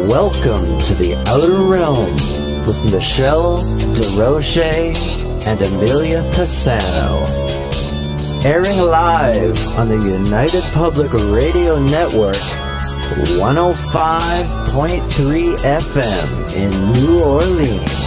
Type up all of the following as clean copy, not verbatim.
Welcome to the Outer Realm with Michelle DeRoche and Amelia Pisano. Airing live on the United Public Radio Network, 105.3 FM in New Orleans.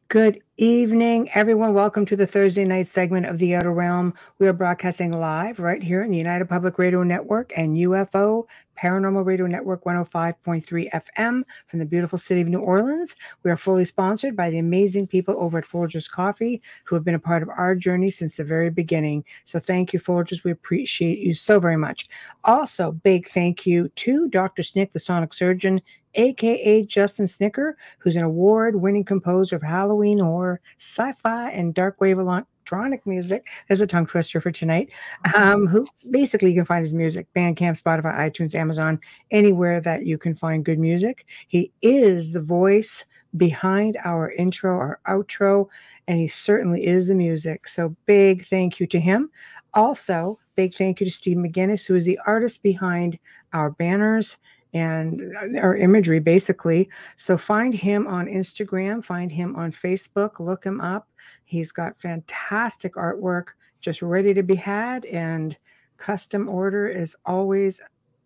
Good evening, everyone. Welcome to the Thursday night segment of The Outer Realm. We are broadcasting live right here in the United Public Radio Network and UFO Paranormal Radio Network 105.3 FM from the beautiful city of New Orleans. We are fully sponsored by the amazing people over at Folgers Coffee who have been a part of our journey since the very beginning. So thank you, Folgers. We appreciate you so very much. Also, big thank you to Dr. Snick, the sonic surgeon, a.k.a. Justin Snicker, who's an award-winning composer of Halloween horror, sci-fi, and dark wave electronic music. There's a tongue twister for tonight. Who basically you can find his music, Bandcamp, Spotify, iTunes, Amazon, anywhere that you can find good music. He is the voice behind our intro, our outro, and he certainly is the music. So big thank you to him. Also, big thank you to Steve McGinnis, who is the artist behind our banners and our imagery, basically. So find him on Instagram, find him on Facebook, look him up. He's got fantastic artwork just ready to be had, and custom order is always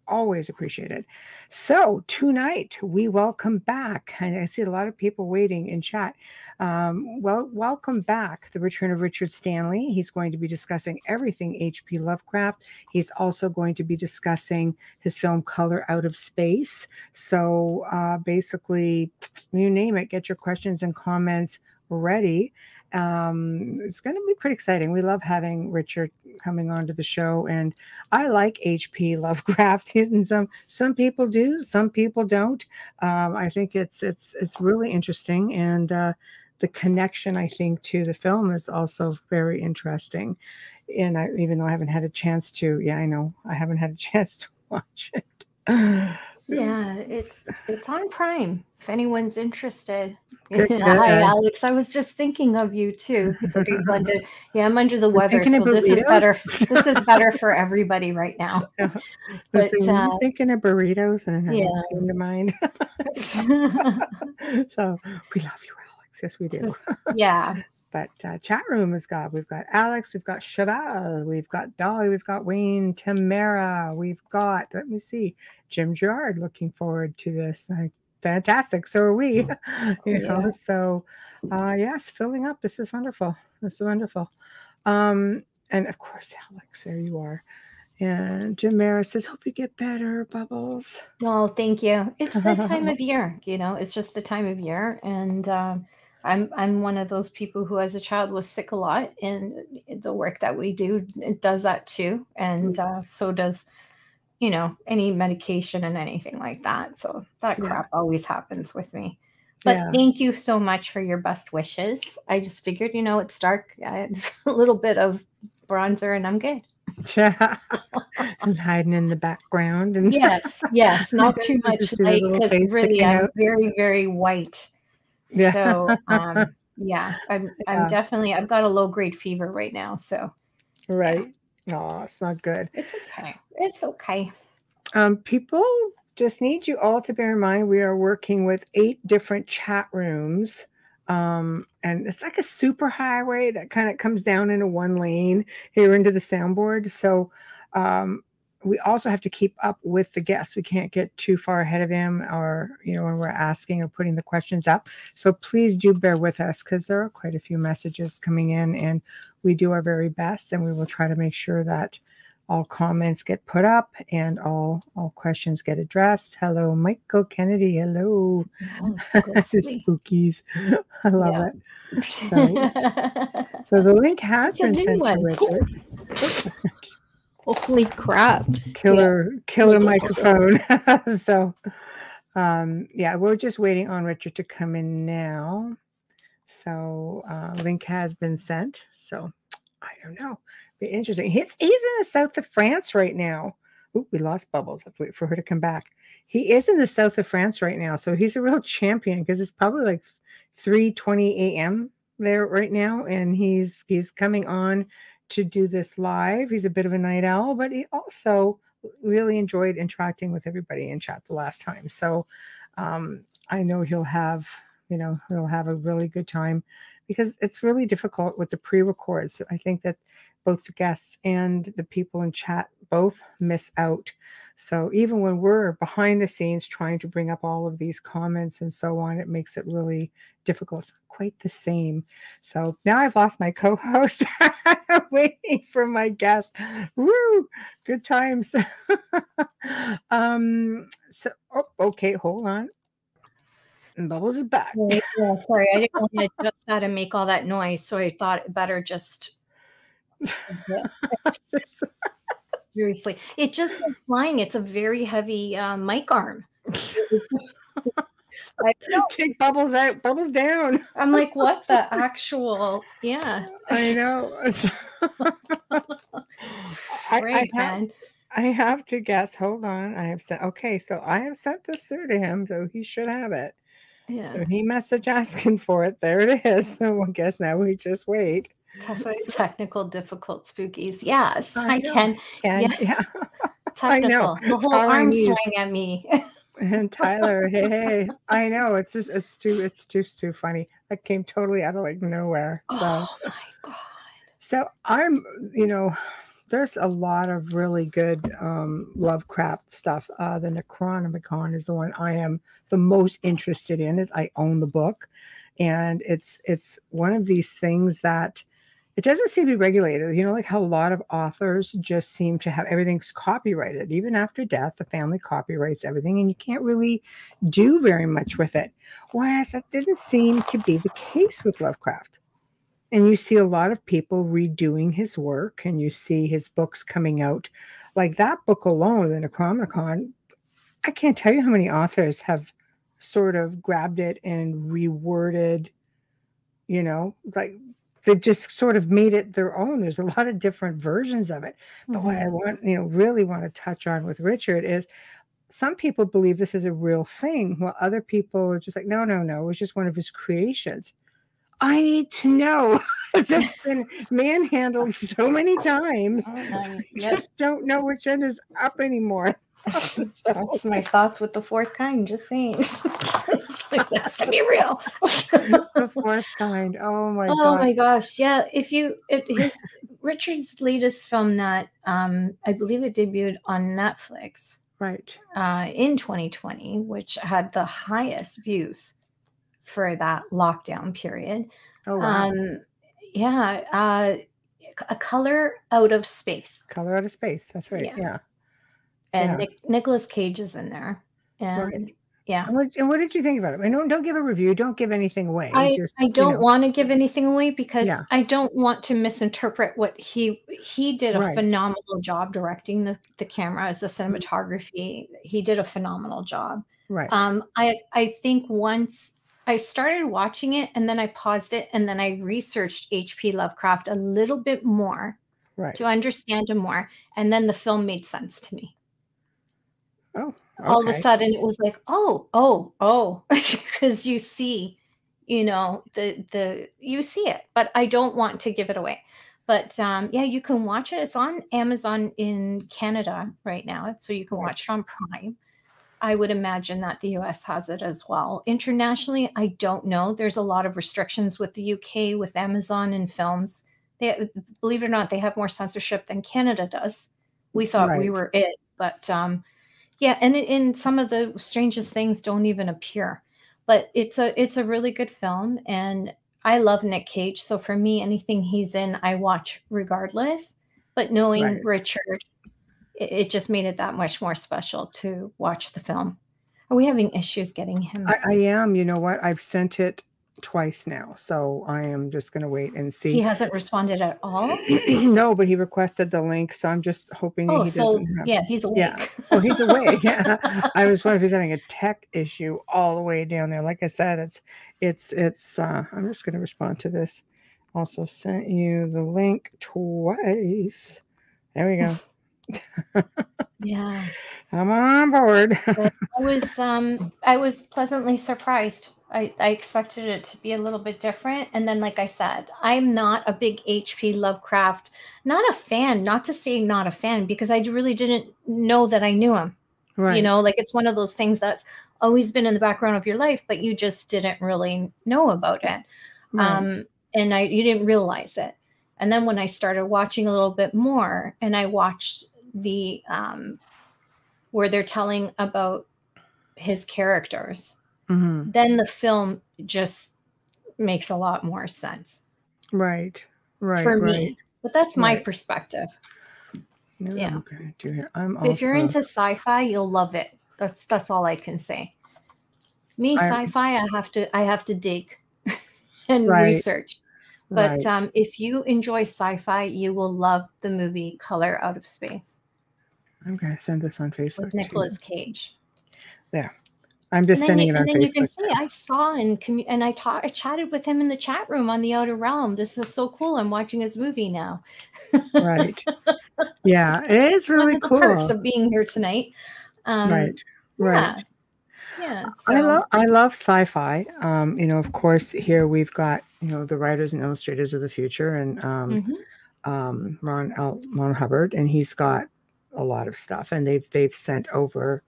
appreciated. So tonight we welcome back, and I see a lot of people waiting in chat. Welcome back the return of Richard Stanley. He's going to be discussing everything H.P. Lovecraft. He's also going to be discussing his film Color Out of Space. So basically, you name it, get your questions and comments ready. It's going to be pretty exciting. We love having Richard coming onto the show, and I like H.P. Lovecraft. And some people do, some people don't. I think it's really interesting, and the connection, I think, to the film is also very interesting. And even though I haven't had a chance to, I haven't had a chance to watch it. Yeah, it's on Prime if anyone's interested. Good. Hi, Alex. I was just thinking of you too. I'm under the weather, so this is better. This is better for everybody right now. But I'm thinking of burritos, and it came to mind. So we love you, Alex. Yes, we do. Yeah. But chat room we've got Alex, we've got Cheval, we've got Dolly, we've got Wayne, Tamara, we've got, let me see, Jim Gerard. Looking forward to this. Fantastic. So are we. So yes, filling up. This is wonderful. And of course, Alex, there you are. And Tamara says, hope you get better, Bubbles. Oh, thank you. It's the time of year, it's just the time of year. And I'm one of those people who as a child was sick a lot, and the work that we do, it does that too. And so does, any medication and anything like that. So that crap always happens with me. But thank you so much for your best wishes. I just figured, it's dark. It's a little bit of bronzer and I'm good. And hiding in the background. And yes, not too much light, because really I'm very, very white. Yeah. So, I'm definitely, I've got a low grade fever right now. So, right. No, it's not good. It's okay. People just need you all to bear in mind, we are working with 8 different chat rooms. And it's like a super highway that kind of comes down into one lane here into the soundboard. So, we also have to keep up with the guests. We can't get too far ahead of him, or, when we're asking or putting the questions up. So please do bear with us, because there are quite a few messages coming in, and we do our very best, and we will try to make sure that all comments get put up and all questions get addressed. Hello, Michael Kennedy. Hello. Spookies. I love it. So the link has been sent to Richard. Holy crap. Killer microphone. So, we're just waiting on Richard to come in now. So link has been sent. So I don't know. Be interesting. He's in the south of France right now. Ooh, we lost Bubbles. I have to wait for her to come back. He is in the south of France right now. So he's a real champion because it's probably like 3:20 a.m. there right now. And he's coming on to do this live. He's a bit of a night owl, but he also really enjoyed interacting with everybody in chat the last time. So I know he'll have a really good time, because it's really difficult with the pre-records. I think that both the guests and the people in chat both miss out. So even when we're behind the scenes trying to bring up all of these comments and so on, it makes it really difficult. It's not quite the same. So now I've lost my co-host. Waiting for my guest. Woo! Good times. Okay, hold on. And Bubbles is back. Yeah, sorry, I didn't want to adjust that and make all that noise, so I thought it better just seriously. It just went flying. It's a very heavy mic arm. Take Bubbles out, Bubbles down. I'm like, what the actual? Yeah, I know. I have to guess. Hold on. I have sent. Okay, so I have sent this through to him, so he should have it. Yeah. So he messaged asking for it. There it is. So I guess now we just wait. Technical, difficult, spookies. Yes, I can. Yeah. Technical. The whole arm swing at me. And Tyler, hey, I know it's too funny. That came totally out of like nowhere. So, oh my God. So there's a lot of really good Lovecraft stuff. The Necronomicon is the one I am the most interested in. I own the book, and it's one of these things that it doesn't seem to be regulated. Like how a lot of authors just seem to have everything's copyrighted. Even after death, the family copyrights everything, and you can't really do very much with it. Whereas that didn't seem to be the case with Lovecraft. And you see a lot of people redoing his work, and you see his books coming out. Like that book alone, the Necronomicon, I can't tell you how many authors have sort of grabbed it and reworded, like they've just sort of made it their own. There's a lot of different versions of it. But what I want, really want to touch on with Richard is some people believe this is a real thing, while other people are just like, no, it was just one of his creations. I need to know, because it's been manhandled so many times. I just don't know which end is up anymore. That's my thoughts with the fourth kind, just saying. It has to be real. The fourth kind. Oh my God. Oh my gosh. Yeah. Richard's latest film that I believe it debuted on Netflix. Right. In 2020, which had the highest views for that lockdown period. Oh wow. A Color Out of Space. Color Out of Space. That's right. Yeah. And Nicolas Cage is in there. And right. Yeah. And what did you think about it? I mean, don't give a review. Don't give anything away. I don't want to give anything away, because I don't want to misinterpret what he did a phenomenal job directing the cameras, the cinematography. He did a phenomenal job. Right. I think once I started watching it, and then I paused it, and then I researched H.P. Lovecraft a little bit more to understand him more. And then the film made sense to me. Oh, okay. All of a sudden it was like, because you see, you see it, but I don't want to give it away. But you can watch it. It's on Amazon in Canada right now, so you can watch it on Prime. I would imagine that the US has it as well. Internationally, I don't know. There's a lot of restrictions with the UK, with Amazon and films. Believe it or not, they have more censorship than Canada does. We thought we were it, but and some of the strangest things don't even appear. But it's a really good film, and I love Nick Cage. So for me, anything he's in, I watch regardless. But knowing Richard, it just made it that much more special to watch the film. Are we having issues getting him? I am. You know what? I've sent it twice now. So I am just going to wait and see. He hasn't responded at all? No, but he requested the link. So I'm just hoping that he doesn't have. Yeah, he's awake. Yeah. Oh, he's awake. Yeah. I was wondering if he's having a tech issue all the way down there. Like I said, I'm just going to respond to this. Also sent you the link twice. There we go. Yeah. I'm on board. I was pleasantly surprised. I expected it to be a little bit different. And then, like I said, I'm not a big H.P. Lovecraft, not a fan, not to say not a fan, because I really didn't know that I knew him. Right. You know, like it's one of those things that's always been in the background of your life, but you just didn't really know about it. Right. And you didn't realize it. And then when I started watching a little bit more, and I watched the where they're telling about his characters, then the film just makes a lot more sense. Right. For me. But that's my perspective. No, yeah. Okay. I'm if you're into sci-fi, you'll love it. That's all I can say. Me, sci-fi, I have to dig and research. But if you enjoy sci-fi, you will love the movie Color Out of Space. I'm going to send this on Facebook. With Nicolas Cage. There. I'm just sending it on Facebook. And then you can see, I saw and I chatted with him in the chat room on the Outer Realm. This is so cool. I'm watching his movie now. Right. Yeah, it is really cool. One of the perks of being here tonight. Right. Yeah. So. I love sci-fi. Of course, here we've got, the writers and illustrators of the future, and Ron Hubbard, and he's got a lot of stuff, and they've sent over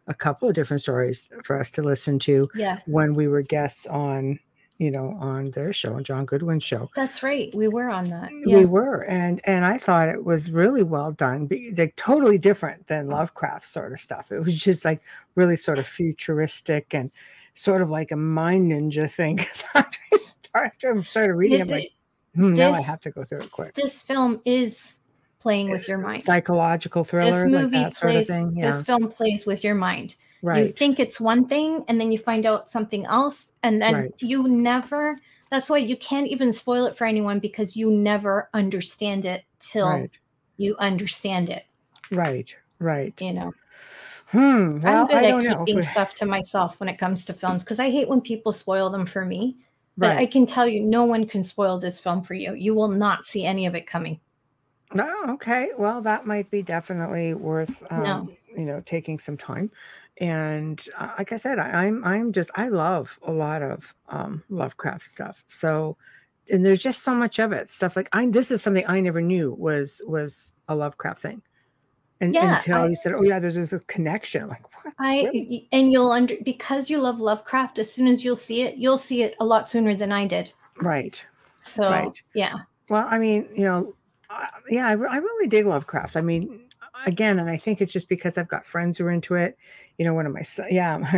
a couple of different stories for us to listen to when we were guests on their show, on John Goodwin's show. That's right. We were on that. Yeah. We were. And I thought it was really well done. Like totally different than Lovecraft sort of stuff. It was just like really sort of futuristic and sort of like a mind ninja thing. After I started reading, I'm like, now I have to go through it quick. This film is playing with your mind. Psychological thriller. This movie like that sort of thing. This film plays with your mind. Right. You think it's one thing, and then you find out something else, and then you never. That's why you can't even spoil it for anyone, because you never understand it till you understand it. Right. Well, I'm good at keeping stuff to myself when it comes to films, because I hate when people spoil them for me. But I can tell you, no one can spoil this film for you. You will not see any of it coming. Oh, okay. Well, that might be definitely worth taking some time. And like I said, I love a lot of Lovecraft stuff. So, and there's just so much of it. Stuff like this is something I never knew was a Lovecraft thing. Until you said, "Oh yeah, there's this connection." I'm like, what? Really? And because you love Lovecraft, as soon as you'll see it a lot sooner than I did. Right. So yeah. Well, I mean, I really dig Lovecraft. I mean, again, and I think it's just because I've got friends who are into it. One of my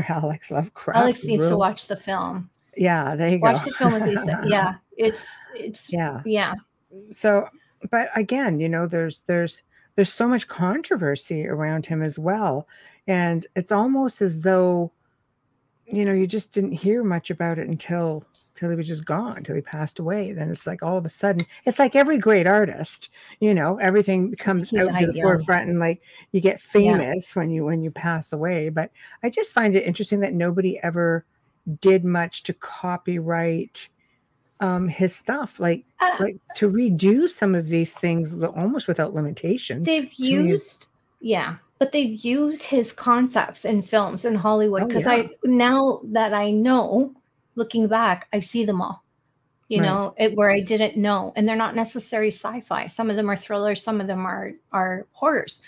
Alex Lovecraft. Alex needs to watch the film. Yeah, there you go. Watch the film with Lisa. Yeah, it's yeah. So, but again, there's so much controversy around him as well, and it's almost as though, you just didn't hear much about it until he was just gone, till he passed away. Then it's like all of a sudden, it's like every great artist, everything comes out to the forefront, and like you get famous when you pass away. But I just find it interesting that nobody ever did much to copyright his stuff, like to redo some of these things almost without limitation. They've used but they've used his concepts in films in Hollywood, because now that I know, looking back, I see them all, where I didn't know. And they're not necessarily sci-fi. Some of them are thrillers. Some of them are horrors.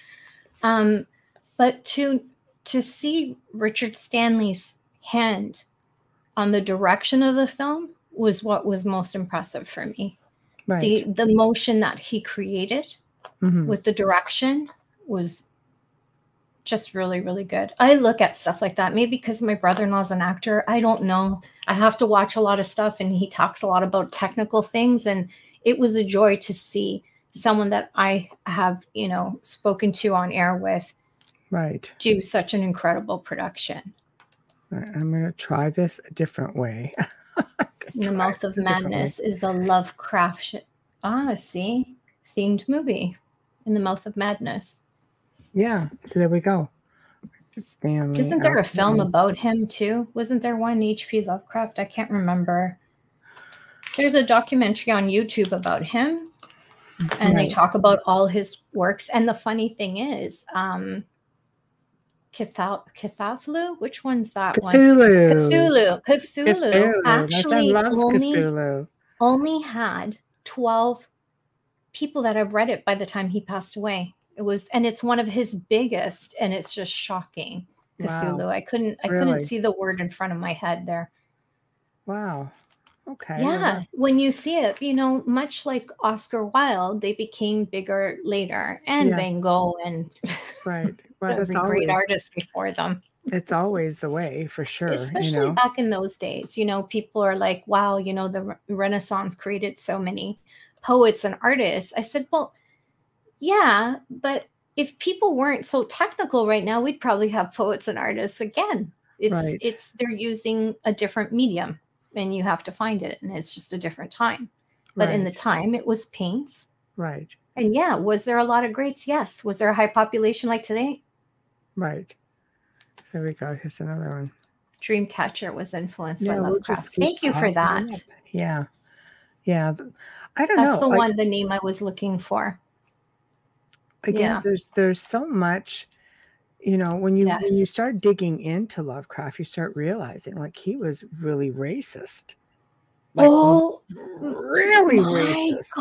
But to see Richard Stanley's hand on the direction of the film was what was most impressive for me. Right. The motion that he created with the direction was just really, really good. I look at stuff like that, maybe because my brother-in-law's an actor. I don't know. I have to watch a lot of stuff, and he talks a lot about technical things. And it was a joy to see someone that I have, spoken to on air with do such an incredible production. All right, I'm going to try this a different way. In the Mouth of Madness is a Lovecraft themed movie. In the Mouth of Madness. Yeah, so there we go. Stanley. Isn't there a film about him too? Wasn't there one, H.P. Lovecraft? I can't remember. There's a documentary on YouTube about him, and they talk about all his works. And the funny thing is, Cthulhu? Which one's that Cthulhu. one? Cthulhu actually Cthulhu. only had 12 people that have read it by the time he passed away. It's one of his biggest, and it's just shocking. Cthulhu. Wow. I couldn't see the word in front of my head there. Wow. Okay. Yeah. When you see it, you know, much like Oscar Wilde, they became bigger later, and Van Gogh and every great artist before them. It's always the way, for sure. Especially back in those days, you know, people are like, wow, you know, the Renaissance created so many poets and artists. I said, well, yeah, but if people weren't so technical right now, we'd probably have poets and artists again. They're using a different medium, and you have to find it, and it's just a different time. But in the time, it was paints. Right. And yeah, was there a lot of greats? Yes. Was there a high population like today? Right. There we go. Here's another one. Dreamcatcher was influenced by Lovecraft. Thank you for that. Yeah. Yeah. I don't know. That's the one, the name I was looking for. Again, there's so much, you know, when you start digging into Lovecraft, you start realizing like he was really racist. Like, really racist.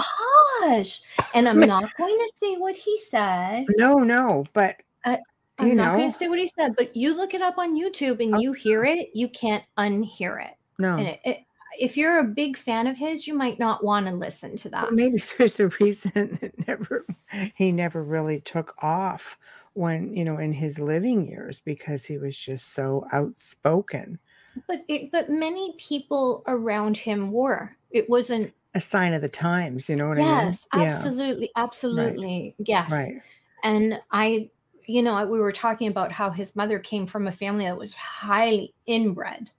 Gosh. And I'm not going to say what he said. No, but I'm not going to say what he said, but you look it up on YouTube and you hear it, you can't unhear it. No. And if you're a big fan of his, you might not want to listen to that. Well, maybe there's a reason he never really took off when, you know, in his living years, because he was just so outspoken. But many people around him were. It wasn't a sign of the times, you know what I mean? Yes, absolutely, absolutely. Right. Yes. Right. And we were talking about how his mother came from a family that was highly inbred.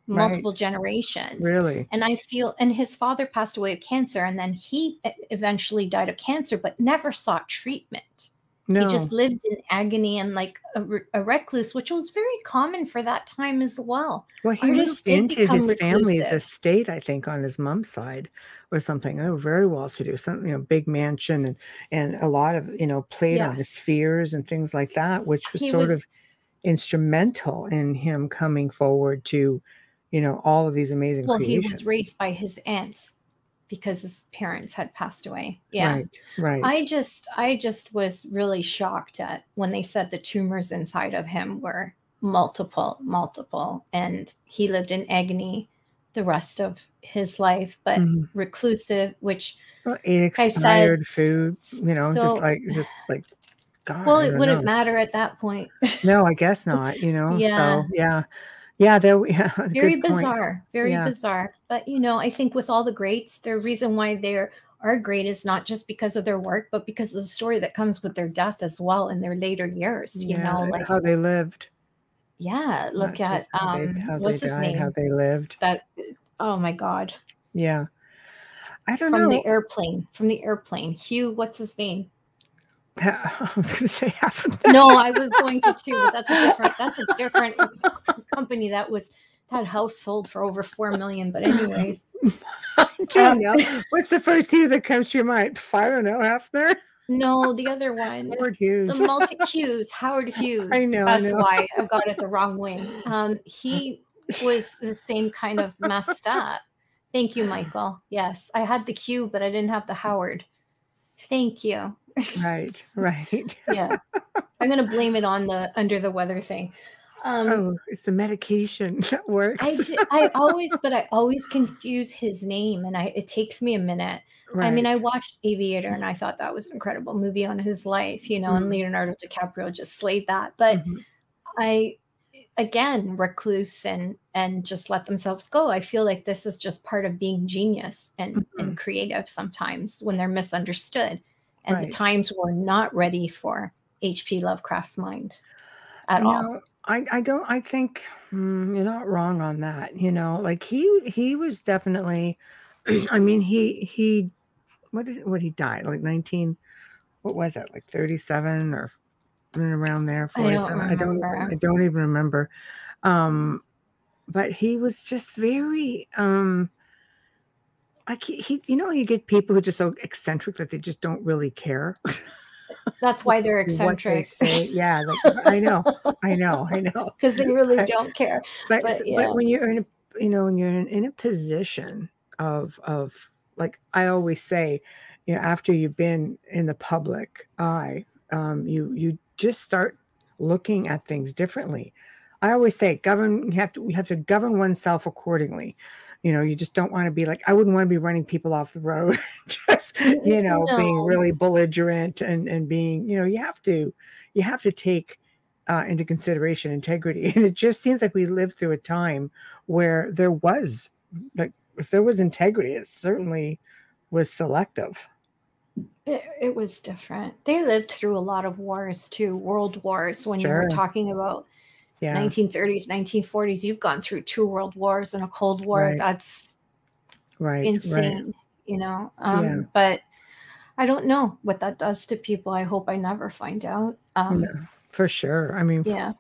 Multiple generations. Really? And and his father passed away of cancer, and then he eventually died of cancer, but never sought treatment. No. He just lived in agony and like a recluse, which was very common for that time as well. Well, he moved into his family's estate, I think, on his mom's side or something. They were very well to do, something, you know, big mansion and a lot of, you know, played on the spheres and things like that, which was sort of instrumental in him coming forward to, you know, all of these amazing creations. He was raised by his aunts because his parents had passed away. Yeah. Right. I just was really shocked at when they said the tumors inside of him were multiple, and he lived in agony the rest of his life, but reclusive, which ate expired food, you know, just like God. Well, it wouldn't matter at that point. No, I guess not, you know. Yeah. So very bizarre, bizarre. But you know, I think with all the greats, the reason why they are great is not just because of their work, but because of the story that comes with their death as well in their later years. You know, like how they lived. Yeah, look at what's his name? How they lived. Oh my God. Yeah, I don't know. From the airplane. Hugh, what's his name? I was going to say half of that. No, I was going to too. But that's a different company. That house sold for over $4 million. But anyways, I don't know. What's the first Hugh that comes to your mind? I don't know, Hefner. No, the other one. Howard Hughes. The multi-Hughes. Howard Hughes. I know. That's why I got it the wrong way. He was the same kind of messed up. Thank you, Michael. Yes, I had the Q, but I didn't have the Howard. Thank you. Right. Yeah. I'm going to blame it on the under the weather thing. It's the medication that works. I always confuse his name, and it takes me a minute. Right. I mean, I watched Aviator, and I thought that was an incredible movie on his life, you know, and Leonardo DiCaprio just slayed that. But again, recluse and just let themselves go. I feel like this is just part of being genius and creative sometimes when they're misunderstood. And the times were not ready for H.P. Lovecraft's mind at all. I think you're not wrong on that. You know, like he was definitely, I mean, he, what he died, like 19, what was it? Like 37 or around there, I don't 47. remember. I don't even remember. But he was just very, like he, you know, you get people who are just so eccentric that they just don't really care That's why they're what they eccentric. say. Yeah, like I know. Because they really don't care. But Yeah. when you're in a, you know, when you're in a position of like I always say, you know, after you've been in the public eye, you just start looking at things differently. I always say you have to govern oneself accordingly. You know, you just don't want to be like, I wouldn't want to be running people off the road, just, you know, being No. really belligerent and being, you know, you have to take into consideration integrity. And it just seems like we lived through a time where there was, like, if there was integrity, it certainly was selective. It was different. They lived through a lot of wars too, world wars. When you were Sure. talking about Yeah. 1930s, 1940s, you've gone through 2 world wars and a Cold War. Right. That's Right. insane, you know. Yeah. But I don't know what that does to people. I hope I never find out. Yeah, for sure. I mean, Yeah.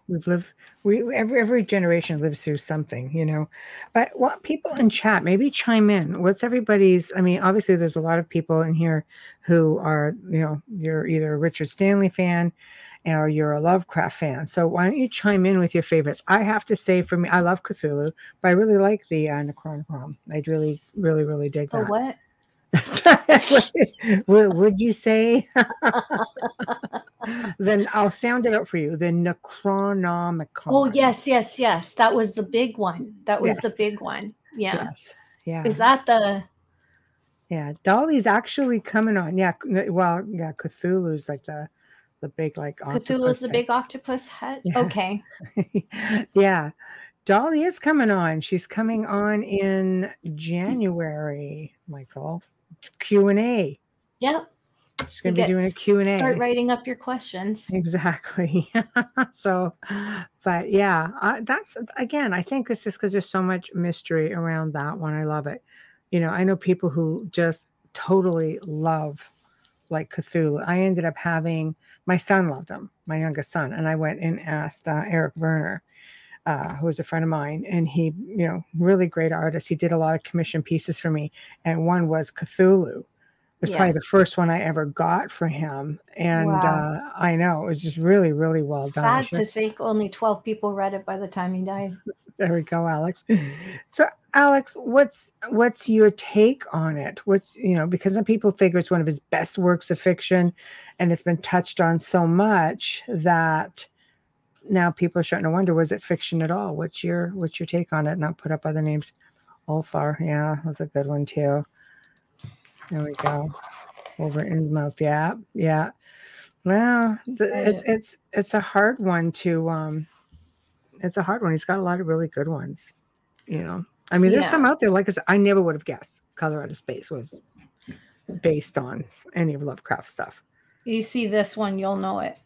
every generation lives through something, you know. But what people in chat, maybe chime in. What's everybody's? I mean, obviously, there's a lot of people in here who are, you know, you're either a Richard Stanley fan or you're a Lovecraft fan. So why don't you chime in with your favorites? I have to say, for me, I love Cthulhu, but I really like the Necronomicon. I really, really, really dig The that. what? Would you say? Then I'll sound it out for you. The Necronomicon. Oh, yes. That was the big one. That was the Yes. big one. Yeah. Yes. Yeah. Is that the? Yeah. Dolly's actually coming on. Yeah. Well, yeah. Cthulhu's like the big, like, Cthulhu's the type. big octopus head. Yeah. Okay. Yeah. Dolly is coming on. She's coming on in January, Michael. Q&A. Yep. She's going to be doing a Q&A. Start writing up your questions. Exactly. So, but yeah, that's, again, I think it's just because there's so much mystery around that one. I love it. You know, I know people who just totally love, like, Cthulhu. I ended up having, my son loved him, my youngest son, and I went and asked Eric Werner, who was a friend of mine, and he, you know, really great artist. He did a lot of commission pieces for me, and one was Cthulhu. It was probably the first one I ever got for him. And Wow. I know, it was just really, really well done. Sad to think only 12 people read it by the time he died. There we go, Alex. So, Alex, what's your take on it? What's, you know, because some people figure it's one of his best works of fiction, and it's been touched on so much that now people are starting to wonder, was it fiction at all? What's your take on it? And I'll put up other names. Ulfar, yeah, that's a good one too. There we go. Over Innsmouth, yeah. Well, it's a hard one to it's a hard one. He's got a lot of really good ones, you know. I mean, there's some out there, like I said, I never would have guessed Color Out of Space was based on any of Lovecraft stuff. You see this one, you'll know it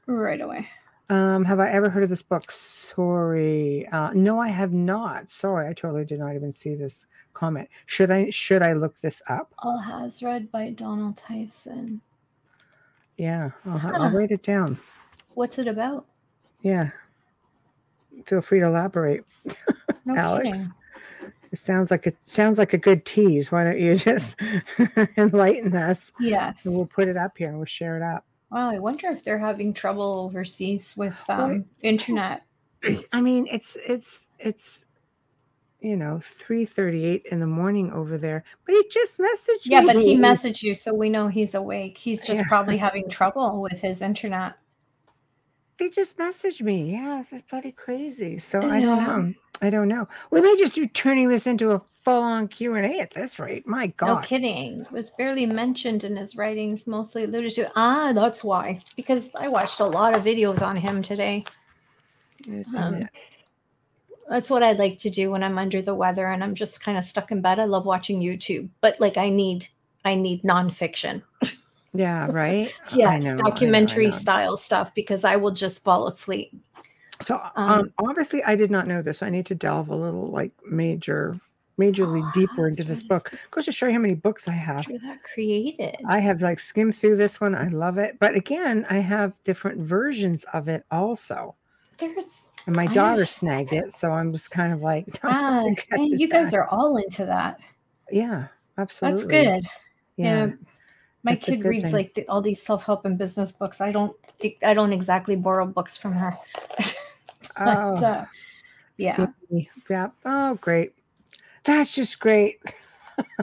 right away. Have I ever heard of this book? Sorry. No, I have not. Sorry, I totally did not even see this comment. Should I look this up? All Has read by Donald Tyson. Yeah, I'll write it down. What's it about? Yeah. Feel free to elaborate. No Alex. kidding. It sounds like a good tease. Why don't you just enlighten us? Yes. And we'll put it up here and we'll share it up. Wow, I wonder if they're having trouble overseas with internet. I mean, it's you know, 3:38 in the morning over there, but he just messaged me. Yeah, but he messaged you, so we know he's awake. He's just probably having trouble with his internet. They just messaged me. Yeah, this is pretty crazy. So I don't know. We may just be turning this into a full-on Q&A at this rate. My God. No kidding. It was barely mentioned in his writings, mostly alluded to. That's why. Because I watched a lot of videos on him today. That's what I like to do when I'm under the weather and I'm just kind of stuck in bed. I love watching YouTube. But like I need nonfiction. Yeah, right? Yes, documentary style stuff because I will just fall asleep. So Um, obviously I did not know this. I need to delve a little like majorly deeper I was into this trying to book. see Goes to show you how many books I have. after that created. I have like skimmed through this one. I love it. But again, I have different versions of it also. There's, And my I daughter understand. snagged it. So I'm just kind of like, I'm Ah, going to get and it you guys back. are all into that. Yeah, That's absolutely. good. Yeah, My it's a kid good reads thing. like all these self-help and business books. I don't exactly borrow books from her. But Oh, yeah, see, yeah. Oh, great. That's just great.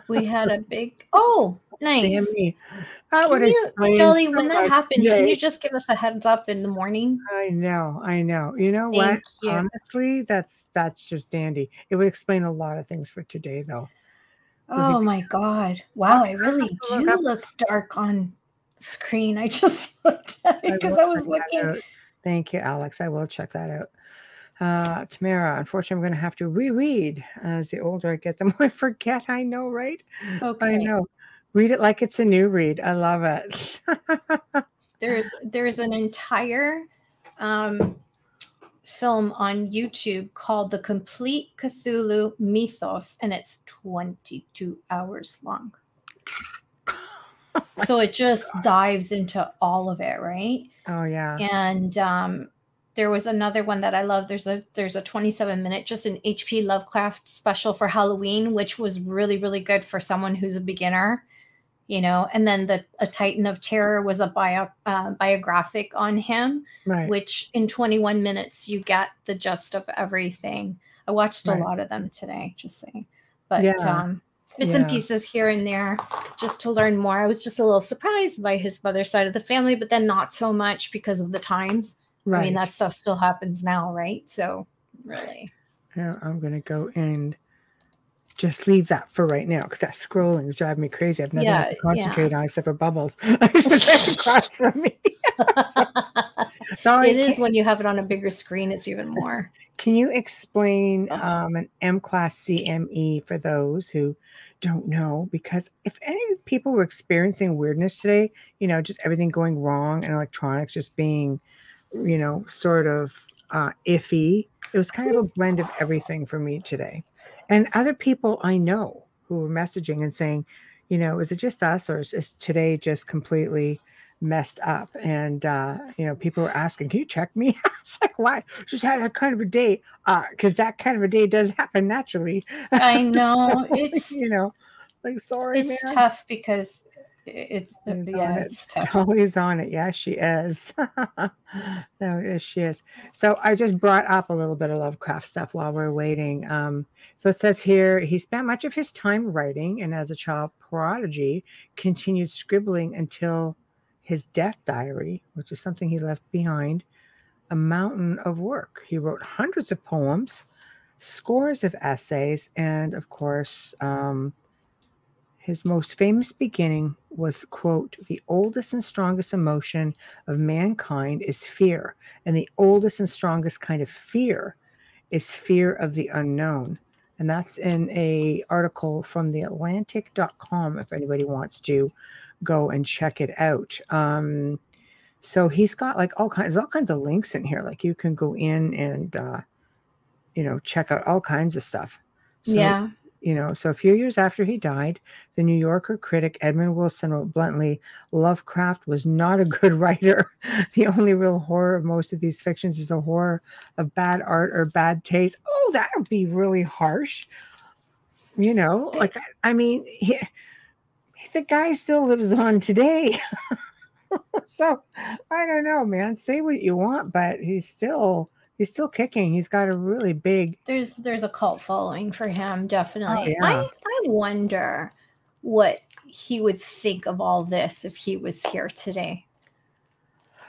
we had a big, nice. Sammy. That would Can you, explain so Jelly, when that much happens, can you today. just give us a heads up in the morning? I know, I know. You know what? Thank you. Honestly, that's just dandy. It would explain a lot of things for today, though. Would be Oh my God. I'll Wow, I have really to look do up. look dark on screen. I just looked at it I because will I check was that looking. out. Thank you, Alex. I will check that out. Tamara, unfortunately, I'm going to have to reread. As the older I get, the more I forget. I know, right? I Okay. know. Read it like it's a new read. I love it. There's an entire film on YouTube called The Complete Cthulhu Mythos, and it's 22 hours long. So it just dives into all of it, right? Oh yeah. And there was another one that I love. There's a 27-minute, just an H.P. Lovecraft special for Halloween, which was really, really good for someone who's a beginner, you know. And then A Titan of Terror was a biographic on him, Right. which in 21 minutes you get the gist of everything. I watched a Right. lot of them today, just saying. But Yeah. bits and pieces here and there just to learn more. I was just a little surprised by his mother's side of the family, but then not so much because of the times. Right. I mean, that stuff still happens now, right? So really. Now I'm going to go and just leave that for right now because that scrolling is driving me crazy. I've nothing else to concentrate on except for bubbles. It's just right across from me. It is when you have it on a bigger screen, it's even more. Can you explain an M-class CME for those who don't know? Because if any people were experiencing weirdness today, you know, just everything going wrong and electronics just being, you know, sort of iffy. It was kind of a blend of everything for me today. And other people I know who were messaging and saying, you know, is it just us or is today just completely messed up? And you know, people were asking, can you check me? It's like, why? Just had that kind of a day, because that kind of a day does happen naturally. I know. So, It's, you know, like, sorry, it's man. tough because it's tough. Always on it. Yeah, she is. No, she is. So I just brought up a little bit of Lovecraft stuff while we're waiting. So it says here, he spent much of his time writing and as a child prodigy continued scribbling until his death diary, which is something he left behind, a mountain of work. He wrote hundreds of poems, scores of essays, and of course, his most famous beginning was, quote, the oldest and strongest emotion of mankind is fear, and the oldest and strongest kind of fear is fear of the unknown. And that's in a article from theatlantic.com if anybody wants to go and check it out. So he's got like all kinds of links in here. Like you can go in and you know, check out all kinds of stuff. So, Yeah. you know, so a few years after he died, the New Yorker critic Edmund Wilson wrote bluntly, Lovecraft was not a good writer. The only real horror of most of these fictions is a horror of bad art or bad taste. Oh, that would be really harsh. You know, like, I mean, the guy still lives on today. So I don't know, man. Say what you want, but he's still kicking. He's got a really big. There's a cult following for him, definitely. Oh, yeah. I wonder what he would think of all this if he was here today.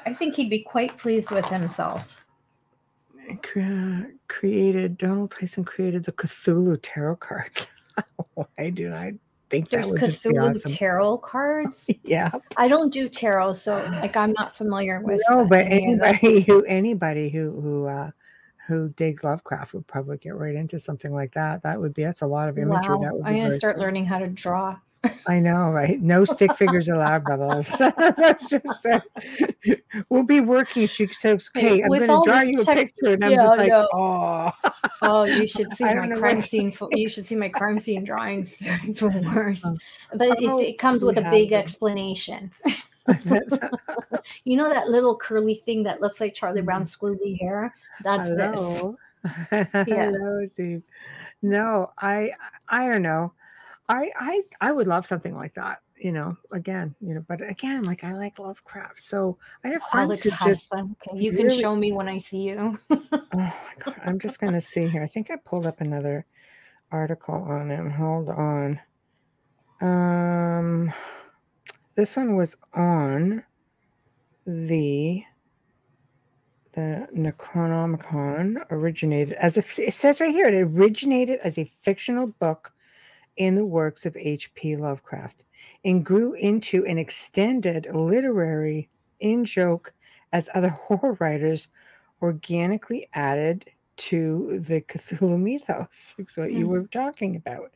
I think he'd be quite pleased with himself. Donald Tyson created the Cthulhu tarot cards. Why do I think there's that would Cthulhu just be awesome? Tarot cards? Yeah. I don't do tarot, so like I'm not familiar with. No, but anybody who digs Lovecraft would probably get right into something like that. That's a lot of imagery. Wow. That would be I'm gonna very start cool. learning how to draw. I know, right? No stick figures allowed, Bubbles. That's just it. We'll be working. She says, "Okay, I'm With going to all draw this you a tech, picture," and I'm yeah, just I like, know. "Oh, Oh, you should see I my don't know crime what scene. You should see my crime scene drawings. They're even worse. But it comes we with a have big them." explanation. That's- You know that little curly thing that looks like Charlie Brown's squiggly hair? That's this. Hello, Yeah. hello, Steve. No, I don't know. I would love something like that. Again, but again, like I like Lovecraft, so I have friends Alex who has just them. Okay, you can really. show me when I see you. Oh my God, I'm just gonna see here. I think I pulled up another article on him. Hold on. This one was on the Necronomicon. Originated as it says right here. It originated as a fictional book in the works of H.P. Lovecraft and grew into an extended literary in-joke as other horror writers organically added to the Cthulhu mythos. That's what you were talking about.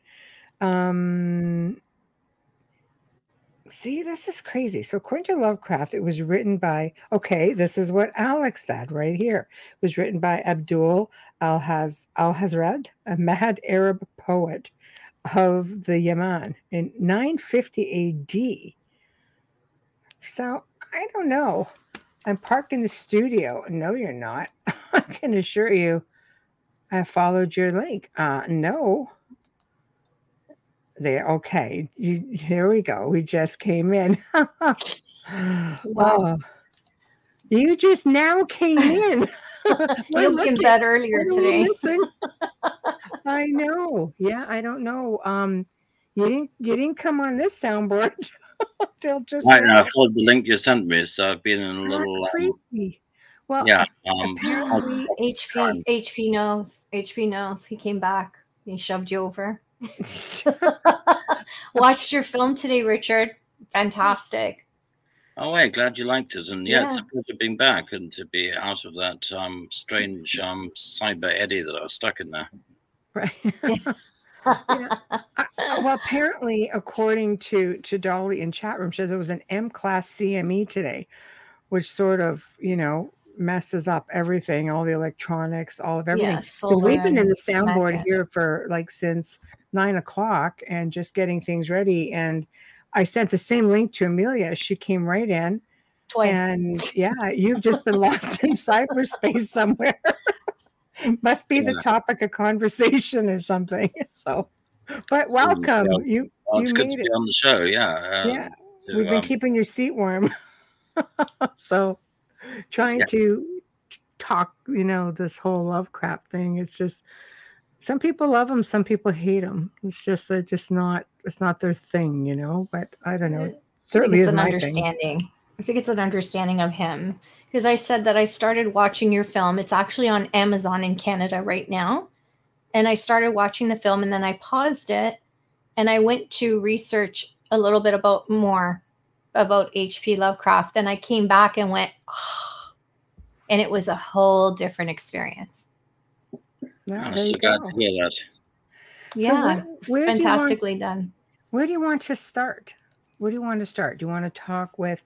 See, this is crazy. So according to Lovecraft, it was written by, this is what Alex said right here. It was written by Abdul al-Hazred, a mad Arab poet of the Yemen in 950 AD. So I don't know. I'm parked in the studio. No, you're not. I can assure you I followed your link. No. There, okay. Here we go. We just came in. Wow. Oh, you just now came in. You'll be in bed earlier today. I know. Yeah, I don't know. You didn't come on this soundboard till just I now. followed the link you sent me, so I've been in a little Creepy. Well, yeah. apparently HP knows. HP knows. He came back. He shoved you over. Watched your film today, Richard. Fantastic. Oh, wait, glad you liked it. And yeah, it's a pleasure being back and to be out of that strange cyber eddy that I was stuck in there. Right. Well, apparently, according to Dolly in chat room, says it was an M-class CME today, which sort of, messes up everything, all the electronics, all of everything. Because we've been in the soundboard here for since 9 o'clock and just getting things ready. And I sent the same link to Amelia. She came right in. Twice. And yeah, you've just been lost in cyberspace somewhere. Must be the topic of conversation or something. So, but welcome. It's good to be on the show. Yeah. We've been keeping your seat warm. So, trying to talk, this whole Lovecraft thing. It's just some people love him, some people hate him. It's just it's not their thing, But I don't know. Certainly, it's an understanding. I think it's an understanding of him. Because I said that I started watching your film. It's actually on Amazon in Canada right now. And I started watching the film and then I paused it and I went to research a little bit more about H.P. Lovecraft. Then I came back and went, and it was a whole different experience. I'm so glad to hear that. Yeah, so fantastically done. Where do you want to start? Where do you want to start? Do you want to talk with,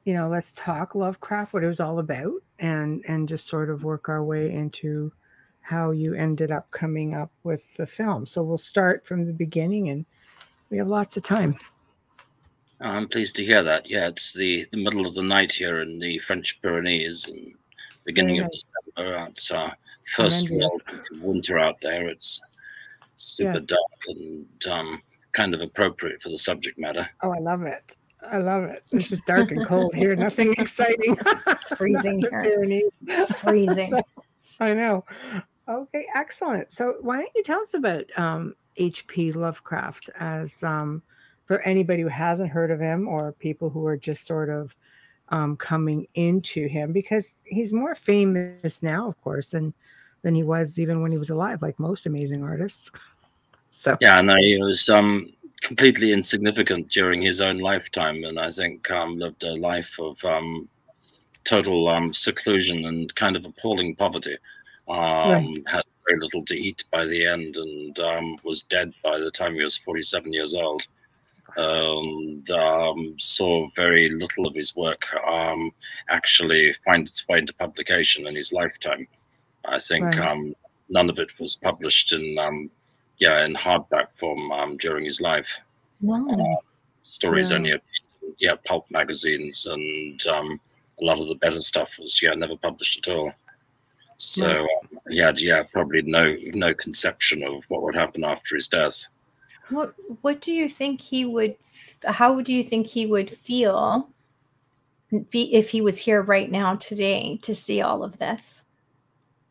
let's talk Lovecraft, what it was all about, and just sort of work our way into how you ended up coming up with the film. So we'll start from the beginning, and we have lots of time. I'm pleased to hear that. Yeah, it's the middle of the night here in the French Pyrenees, and beginning of December. It's first winter out there. It's super dark and kind of appropriate for the subject matter. Oh, I love it. I love it. It's just dark and cold here. Nothing exciting. It's freezing here. Freezing. So, I know. Okay, excellent. So why don't you tell us about H.P. Lovecraft as for anybody who hasn't heard of him or people who are just sort of coming into him, because he's more famous now, of course, than he was even when he was alive, like most amazing artists. So yeah, no, he was completely insignificant during his own lifetime, and I think lived a life of total seclusion and kind of appalling poverty. Had very little to eat by the end, and was dead by the time he was 47 years old. and saw very little of his work actually find its way into publication in his lifetime. I think none of it was published in in hardback form during his life. No. Stories only appeared in pulp magazines, and a lot of the better stuff was never published at all. So he had probably no conception of what would happen after his death. What do you think he would? How do you think he would feel if he was here right now today to see all of this?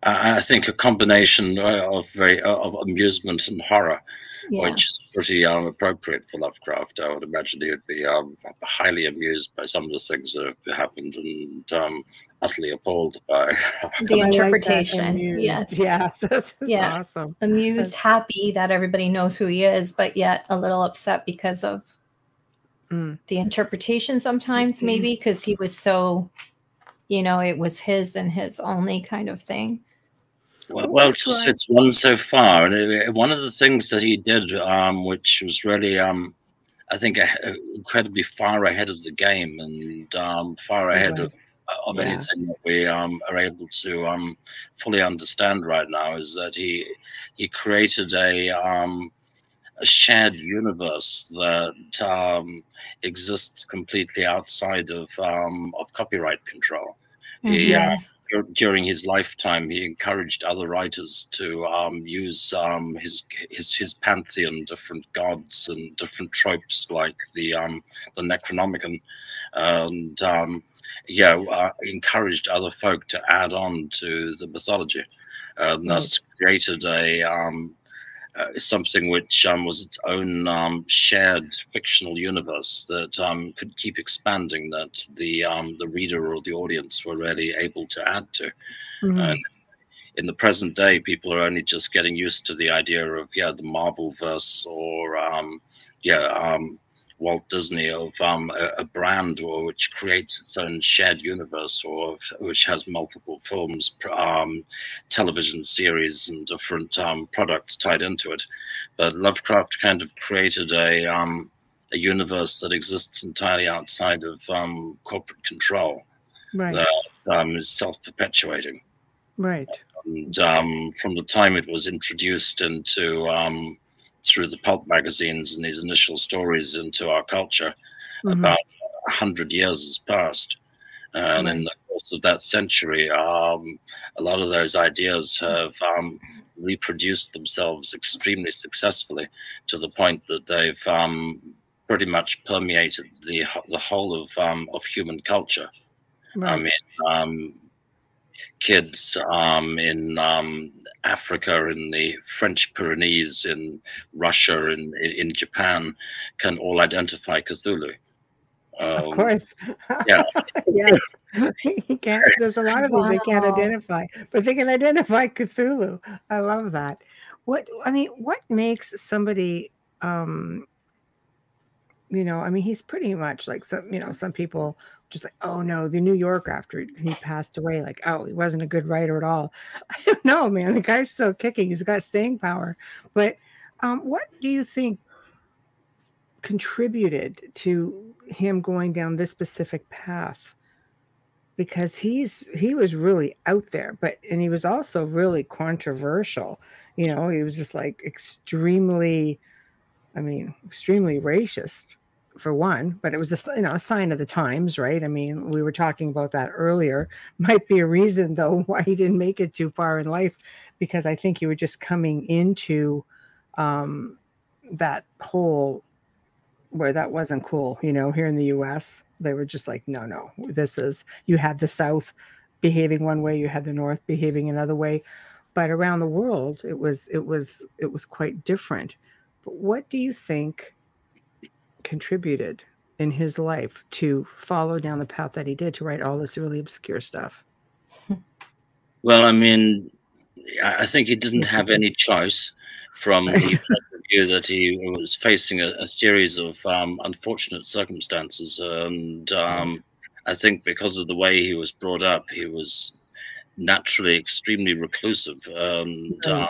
I think a combination of amusement and horror, which is pretty appropriate for Lovecraft. I would imagine he would be highly amused by some of the things that have happened, and utterly appalled by the interpretation. Yes, that's awesome. Amused, happy that everybody knows who he is, but yet a little upset because of the interpretation sometimes, maybe because he was so, it was his and his only kind of thing. Well, it's one so far, and one of the things that he did, which was really, I think, incredibly far ahead of the game, and far ahead of anything that we are able to fully understand right now, is that he created a shared universe that exists completely outside of copyright control. During his lifetime, he encouraged other writers to use his pantheon, different gods and different tropes like the Necronomicon, and encouraged other folk to add on to the mythology, and thus created something which was its own shared fictional universe that could keep expanding, that the reader or the audience were really able to add to. And in the present day, people are only just getting used to the idea of the Marvel verse, or Walt Disney, of a brand which creates its own shared universe, or which has multiple films, television series, and different products tied into it. But Lovecraft kind of created a universe that exists entirely outside of corporate control, that is self-perpetuating. And from the time it was introduced into through the pulp magazines and his initial stories into our culture, about 100 years has passed. And in the course of that century, a lot of those ideas have reproduced themselves extremely successfully, to the point that they've pretty much permeated the whole of human culture. I mean, kids in Africa, in the French Pyrenees, in Russia, in Japan, can all identify Cthulhu. Of course. Yeah. Yes. You can't, there's a lot of these they can't identify, but they can identify Cthulhu. I love that. What makes somebody, he's pretty much like some people just like, oh no, the New York after he passed away, like, oh, he wasn't a good writer at all. I don't know, man. The guy's still kicking. He's got staying power. But what do you think contributed to him going down this specific path? Because he was really out there, and he was also really controversial. He was just like extremely racist, for one, but it was a sign of the times, right? I mean, we were talking about that earlier. Might be a reason, though, why he didn't make it too far in life, because I think you were just coming into that whole where that wasn't cool. Here in the U.S., they were just like, no, you had the South behaving one way, you had the North behaving another way, but around the world, it was quite different. But what do you think contributed in his life to follow down the path that he did, to write all this really obscure stuff? Well, I mean, I think he didn't have any choice, from the point of view that he was facing a series of unfortunate circumstances. And I think because of the way he was brought up, he was naturally extremely reclusive and cut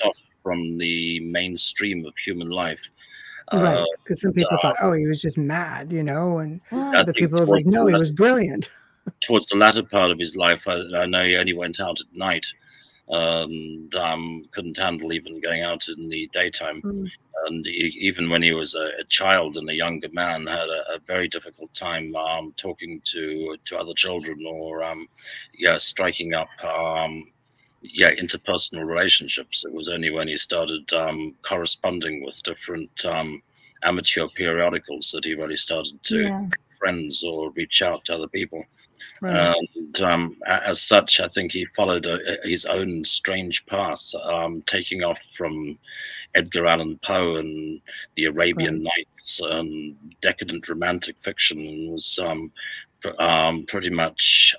off from the mainstream of human life. Right, because some people thought, oh, he was just mad, you know, and I the think people was like, no, he was brilliant. towards the latter part of his life, I know he only went out at night and couldn't handle even going out in the daytime. And even when he was a child and a younger man, had a very difficult time talking to other children or striking up interpersonal relationships. It was only when he started corresponding with different amateur periodicals that he really started to make friends or reach out to other people. Right. And as such, I think he followed his own strange path, taking off from Edgar Allan Poe and the Arabian Nights and decadent romantic fiction, and was pretty much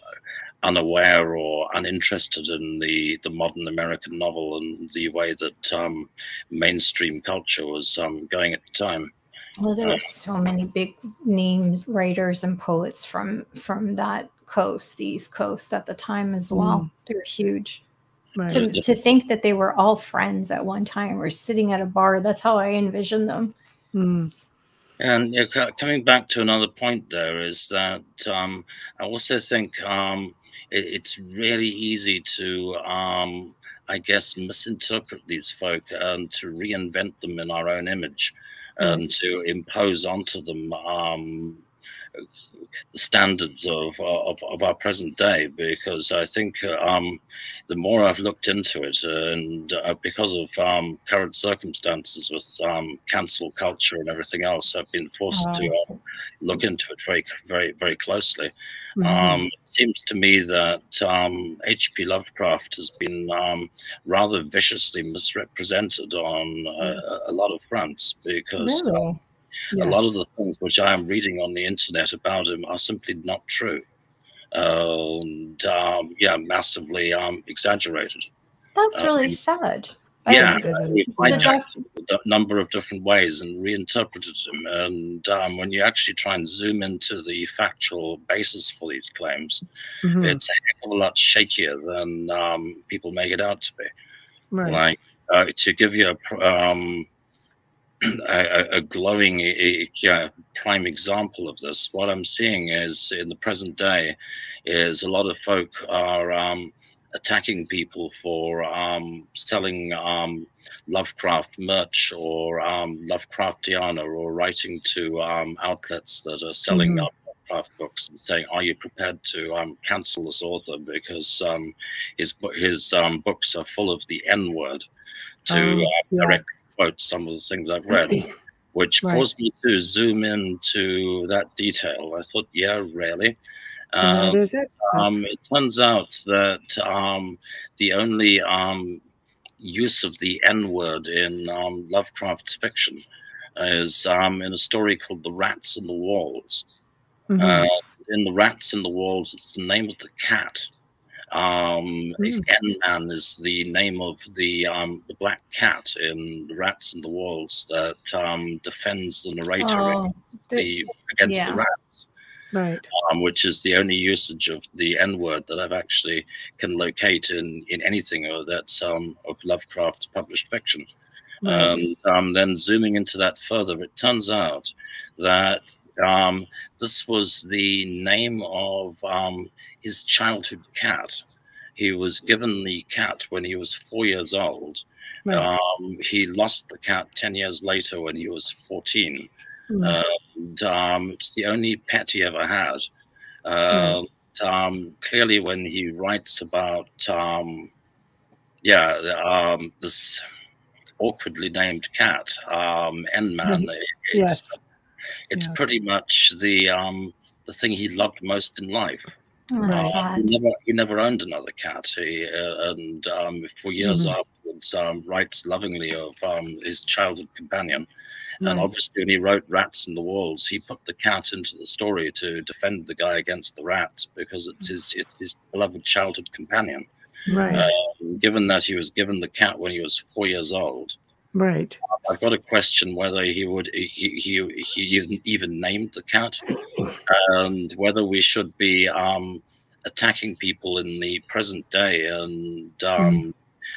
unaware or uninterested in the modern American novel and the way that mainstream culture was going at the time. Well, there were so many big names, writers and poets from that coast, the East Coast at the time as well. They were huge. Right. To think that they were all friends at one time or sitting at a bar, that's how I envision them. And coming back to another point there is that I also think it's really easy to, I guess, misinterpret these folk and to reinvent them in our own image and to impose onto them the standards of our present day, because I think the more I've looked into it, and because of current circumstances with cancel culture and everything else, I've been forced to look into it very, very, very closely. It seems to me that H.P. Lovecraft has been rather viciously misrepresented on a lot of fronts, because a lot of the things which I am reading on the internet about him are simply not true. And massively exaggerated. That's really sad. We hijacked him a number of different ways and reinterpreted him. And when you actually try and zoom into the factual basis for these claims, it's a heck of a lot shakier than people make it out to be. Like, to give you a glowing prime example of this, what I'm seeing is in the present day is a lot of folk are attacking people for selling Lovecraft merch or Lovecraftiana, or writing to outlets that are selling Lovecraft books and saying, are you prepared to cancel this author because his books are full of the N-word, to directly quote some of the things I've read, which caused me to zoom into that detail. I thought, yeah, really? That is it. It turns out that the only use of the N-word in Lovecraft's fiction is in a story called The Rats in the Walls. In The Rats in the Walls, it's the name of the cat. N-Man is the name of the black cat in The Rats in the Walls that defends the narrator against the rats. Which is the only usage of the N-word that I've actually can locate in anything that's of Lovecraft's published fiction. Then zooming into that further, it turns out that this was the name of his childhood cat. He was given the cat when he was 4 years old. He lost the cat 10 years later when he was 14. It's the only pet he ever had. Clearly, when he writes about this awkwardly named cat, N-Man, it's pretty much the thing he loved most in life. He never owned another cat. And for years afterwards, writes lovingly of his childhood companion. And obviously, when he wrote Rats in the Walls, he put the cat into the story to defend the guy against the rats, because it's his beloved childhood companion. Given that he was given the cat when he was 4 years old, I've got to question whether he even named the cat, and whether we should be attacking people in the present day and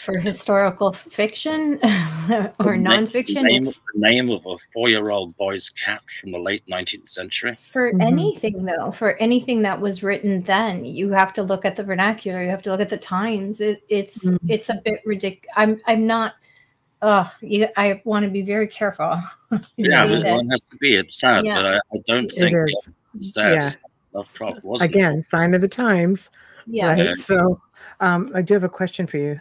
For historical fiction or nonfiction, the name of a 4-year-old boy's cat from the late 19th century. For anything, though, for anything that was written then, you have to look at the vernacular. You have to look at the times. It's a bit ridiculous. I'm not. I want to be very careful. Yeah, one has to be. It's sad, Yeah. but I don't think It is. that Lovecraft wasn't. Again, sign of the times. Yeah. Right. So I do have a question for you.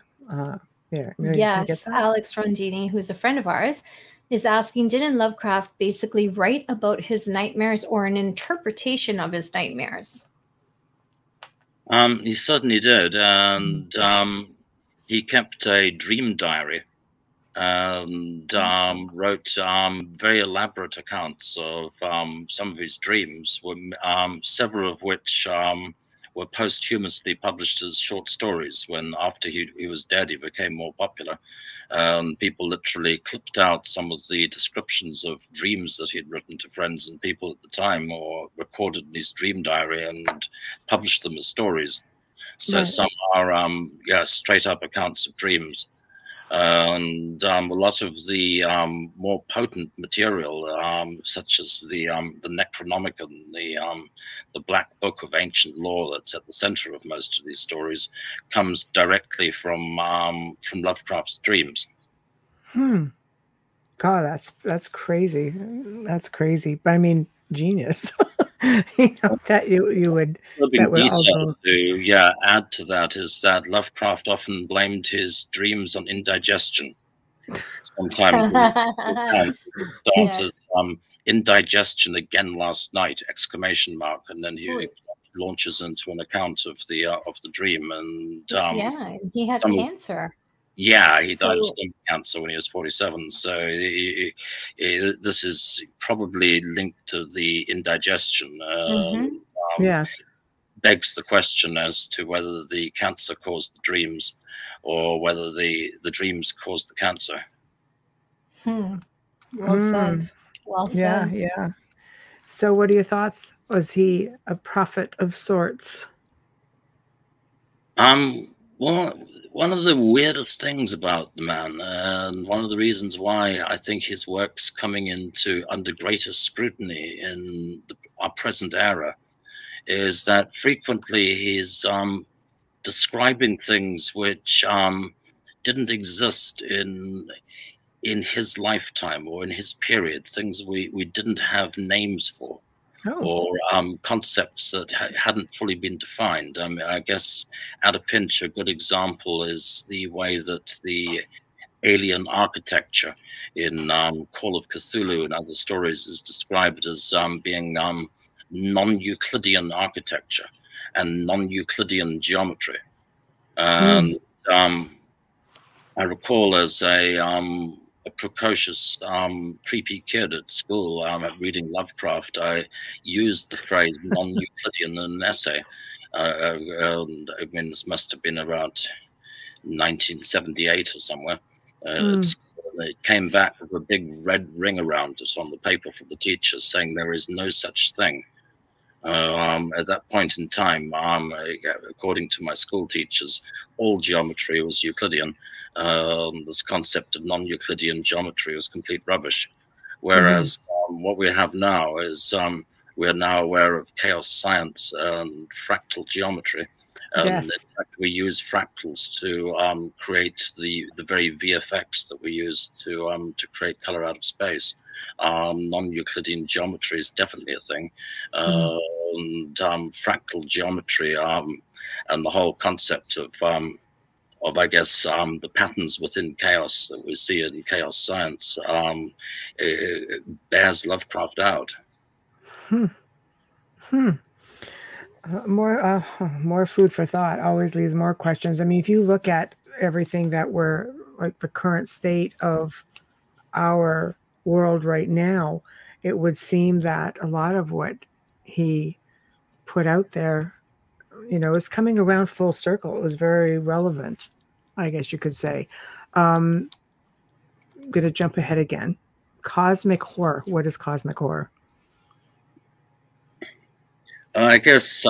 Yes, Alex Rondini, who's a friend of ours, is asking, didn't Lovecraft basically write about his nightmares or an interpretation of his nightmares? He certainly did. And he kept a dream diary and wrote very elaborate accounts of some of his dreams, several of which were posthumously published as short stories. When after he was dead, he became more popular. People literally clipped out some of the descriptions of dreams that he'd written to friends and people at the time, or recorded in his dream diary and published them as stories. So some are straight up accounts of dreams. And a lot of the more potent material, such as the Necronomicon, the Black Book of Ancient Law that's at the center of most of these stories, comes directly from Lovecraft's dreams. God, that's crazy. That's crazy. But I mean, genius. That you would. That would also add to that is that Lovecraft often blamed his dreams on indigestion. Sometimes it starts as indigestion again last night ! And then he launches into an account of the dream. And he had cancer. Yeah, he died of stomach cancer when he was 47. So this is probably linked to the indigestion. Yes. Begs the question as to whether the cancer caused the dreams or whether the dreams caused the cancer. Well said. Well said. Yeah. So what are your thoughts? Was he a prophet of sorts? Well, one of the weirdest things about the man, and one of the reasons why I think his work's coming into under greater scrutiny in our present era, is that frequently he's describing things which didn't exist in his lifetime or in his period, things we didn't have names for. Or concepts that hadn't fully been defined. I mean, I guess at a pinch, a good example is the way that the alien architecture in Call of Cthulhu and other stories is described as being non-Euclidean architecture and non-Euclidean geometry. And I recall as a precocious, creepy kid at school reading Lovecraft, I used the phrase non-Euclidean in an essay. And I mean, this must have been around 1978 or somewhere. It came back with a big red ring around it on the paper from the teachers saying there is no such thing. At that point in time, according to my school teachers, all geometry was Euclidean. This concept of non-Euclidean geometry was complete rubbish. Whereas what we have now is we're now aware of chaos science and fractal geometry. In fact, we use fractals to create the very VFX that we use to create color out of space. Non-Euclidean geometry is definitely a thing. And fractal geometry and the whole concept of I guess the patterns within chaos that we see in chaos science it bears Lovecraft out. More food for thought always leaves more questions. I mean, if you look at everything that we're like the current state of our world right now, it would seem that a lot of what he put out there, is coming around full circle. It was very relevant, I guess you could say. I'm going to jump ahead again. Cosmic horror. What is cosmic horror? I guess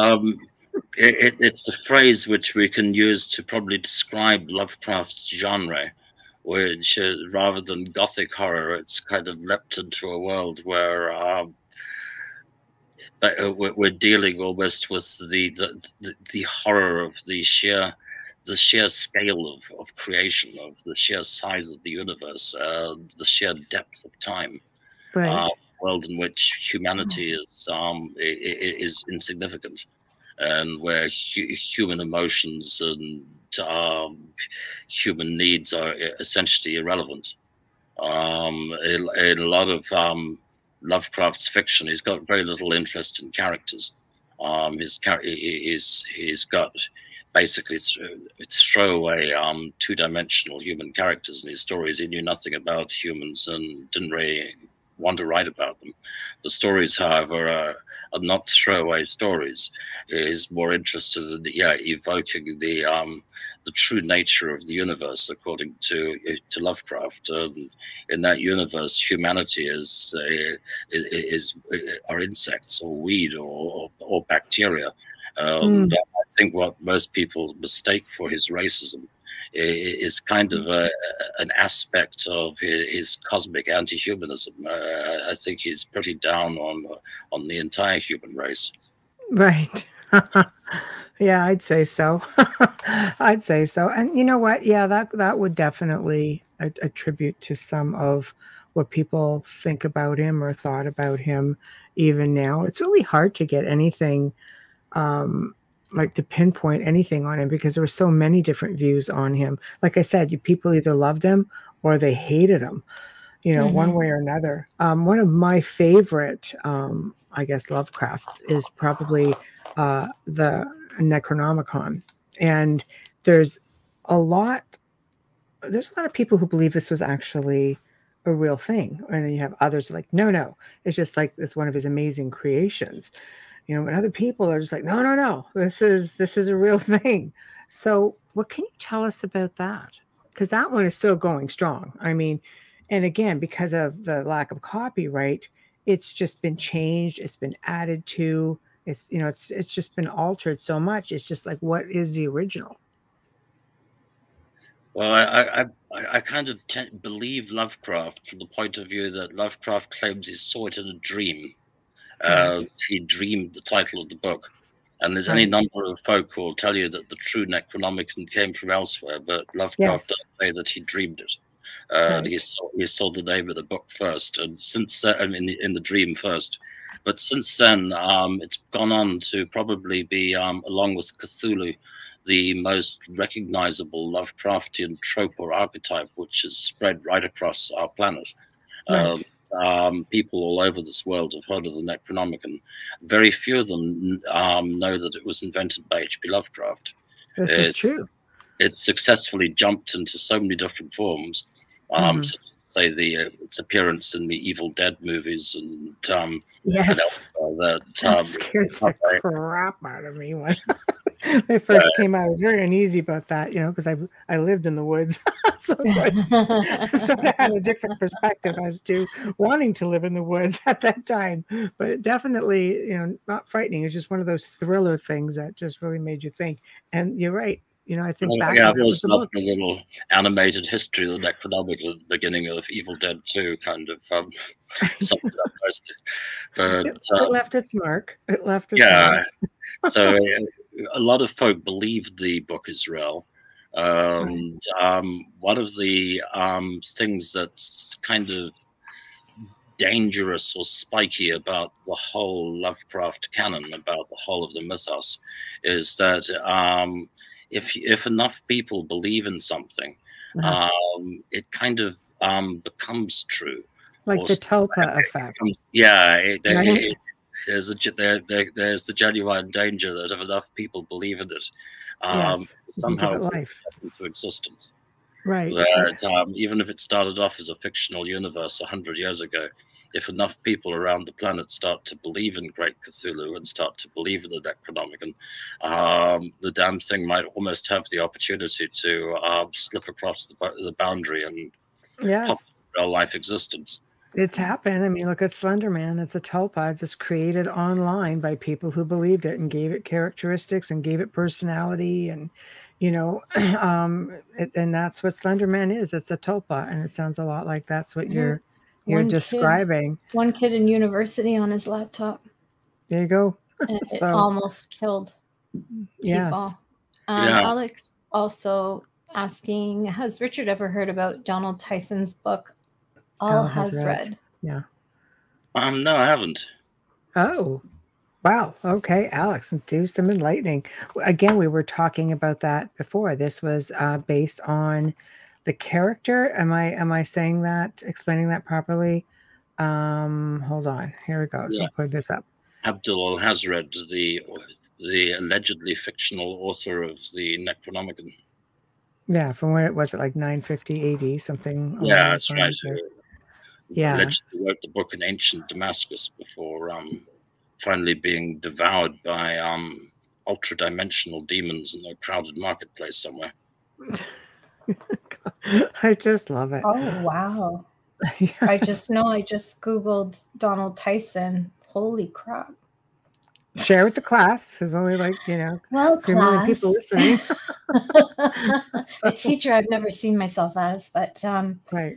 It's the phrase which we can use to probably describe Lovecraft's genre, which rather than gothic horror, it's kind of leapt into a world where we're dealing almost with the horror of the sheer scale of creation, of the sheer size of the universe, the sheer depth of time. Right. World in which humanity is insignificant, and where human emotions and human needs are essentially irrelevant. In a lot of Lovecraft's fiction, he's got very little interest in characters. He's got basically it's throwaway two-dimensional human characters in his stories. He knew nothing about humans and didn't really want to write about them. The stories, however, are not throwaway stories. He's more interested in evoking the true nature of the universe, according to Lovecraft. In that universe, humanity are insects or weed or bacteria. I think what most people mistake for his racism is kind of an aspect of his cosmic anti-humanism. I think he's pretty down on the entire human race. Right. Yeah, I'd say so. I'd say so. And you know what? Yeah, that would definitely attribute to some of what people think about him or thought about him even now. It's really hard to get anything like to pinpoint anything on him because there were so many different views on him. Like I said, people either loved him or they hated him, you know, one way or another. One of my favorite, I guess, Lovecraft is probably the Necronomicon. And there's a lot of people who believe this was actually a real thing. And then you have others like, no, it's just like it's one of his amazing creations. You know, and other people are just like, no, this is a real thing. So what can you tell us about that? Because that one is still going strong. I mean, and again, because of the lack of copyright, it's just been changed. It's been added to. It's just been altered so much. It's just like, what is the original? Well, I kind of believe Lovecraft from the point of view that Lovecraft claims he saw it in a dream. He dreamed the title of the book, and there's any number of folk who will tell you that the true Necronomicon came from elsewhere, but Lovecraft does say that he dreamed it. He saw the name of the book first, and since then, in the dream first. But since then, it's gone on to probably be, along with Cthulhu, the most recognizable Lovecraftian trope or archetype, which is spread right across our planet. People all over this world have heard of the Necronomicon. Very few of them know that it was invented by H.P. Lovecraft. This is true. It's successfully jumped into so many different forms. Such as, say, its appearance in the Evil Dead movies and that scared the crap out of me when they first came out. I was very uneasy about that, because I lived in the woods, so I had a different perspective as to wanting to live in the woods at that time. But it definitely, not frightening. It's just one of those thriller things that just really made you think. And you're right. I think back. I've always loved the little animated history of the Necronomicon at the beginning of Evil Dead 2, kind of something up mostly. But it left its mark. It left its mark. So a lot of folk believe the book is real. One of the things that's kind of dangerous or spiky about the whole Lovecraft canon, about the whole of the mythos, is that if enough people believe in something, it kind of becomes true. Like the Tulpa effect. There's the genuine danger that if enough people believe in it, somehow it comes into existence. Right. That even if it started off as a fictional universe 100 years ago, if enough people around the planet start to believe in Great Cthulhu and start to believe in the Necronomicon, the damn thing might almost have the opportunity to slip across the boundary and pop real life existence. It's happened. I mean, look at Slender Man. It's a tulpa. It's just created online by people who believed it and gave it characteristics and gave it personality, and and that's what Slender Man is. It's a tulpa, and it sounds a lot like that's what you're describing. One kid in university on his laptop. There you go. And it almost killed people. Yes. Alex also asking, has Richard ever heard about Donald Tyson's book, All Has Read? Yeah. No, I haven't. Oh, wow. Okay, Alex, do some enlightening. Again, we were talking about that before. This was based on the character. Am I saying that, explaining that properly? Hold on. Here we go. So I'll put this up. Abdul Al-Hazred, the allegedly fictional author of the Necronomicon. Yeah, from when it was, like 950 AD, something. Yeah, that's right. Yeah, allegedly wrote the book in ancient Damascus before finally being devoured by ultra-dimensional demons in a crowded marketplace somewhere. I just love it. Oh, wow. Yes. I just Googled Donald Tyson. Holy crap. Share with the class. There's only well, 3 million people listening. A teacher I've never seen myself as, but right.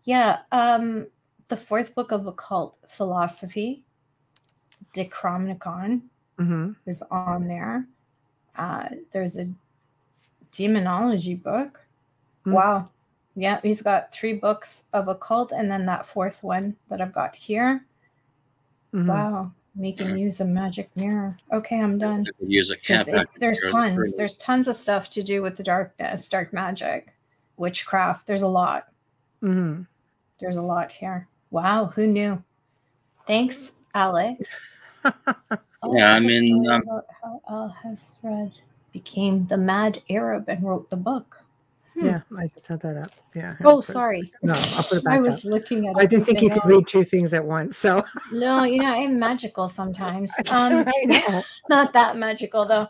Yeah. The fourth book of occult philosophy, Necronomicon, is on there. There's a demonology book. Wow. Yeah, he's got 3 books of occult, and then that 4th one that I've got here. Wow. Making use of magic mirror. Okay, I'm done. Use a cap. There's tons. There's tons of stuff to do with the darkness, dark magic, witchcraft. There's a lot. There's a lot here. Wow, who knew? Thanks, Alex. Yeah, I mean, about how Al-Hazred became the mad Arab and wrote the book. Yeah, I just had that up. Yeah. Oh, sorry. No, I'll put it back I was up. looking at it. I didn't think you could read 2 things at once. So no, I'm magical sometimes. I know. Not that magical though.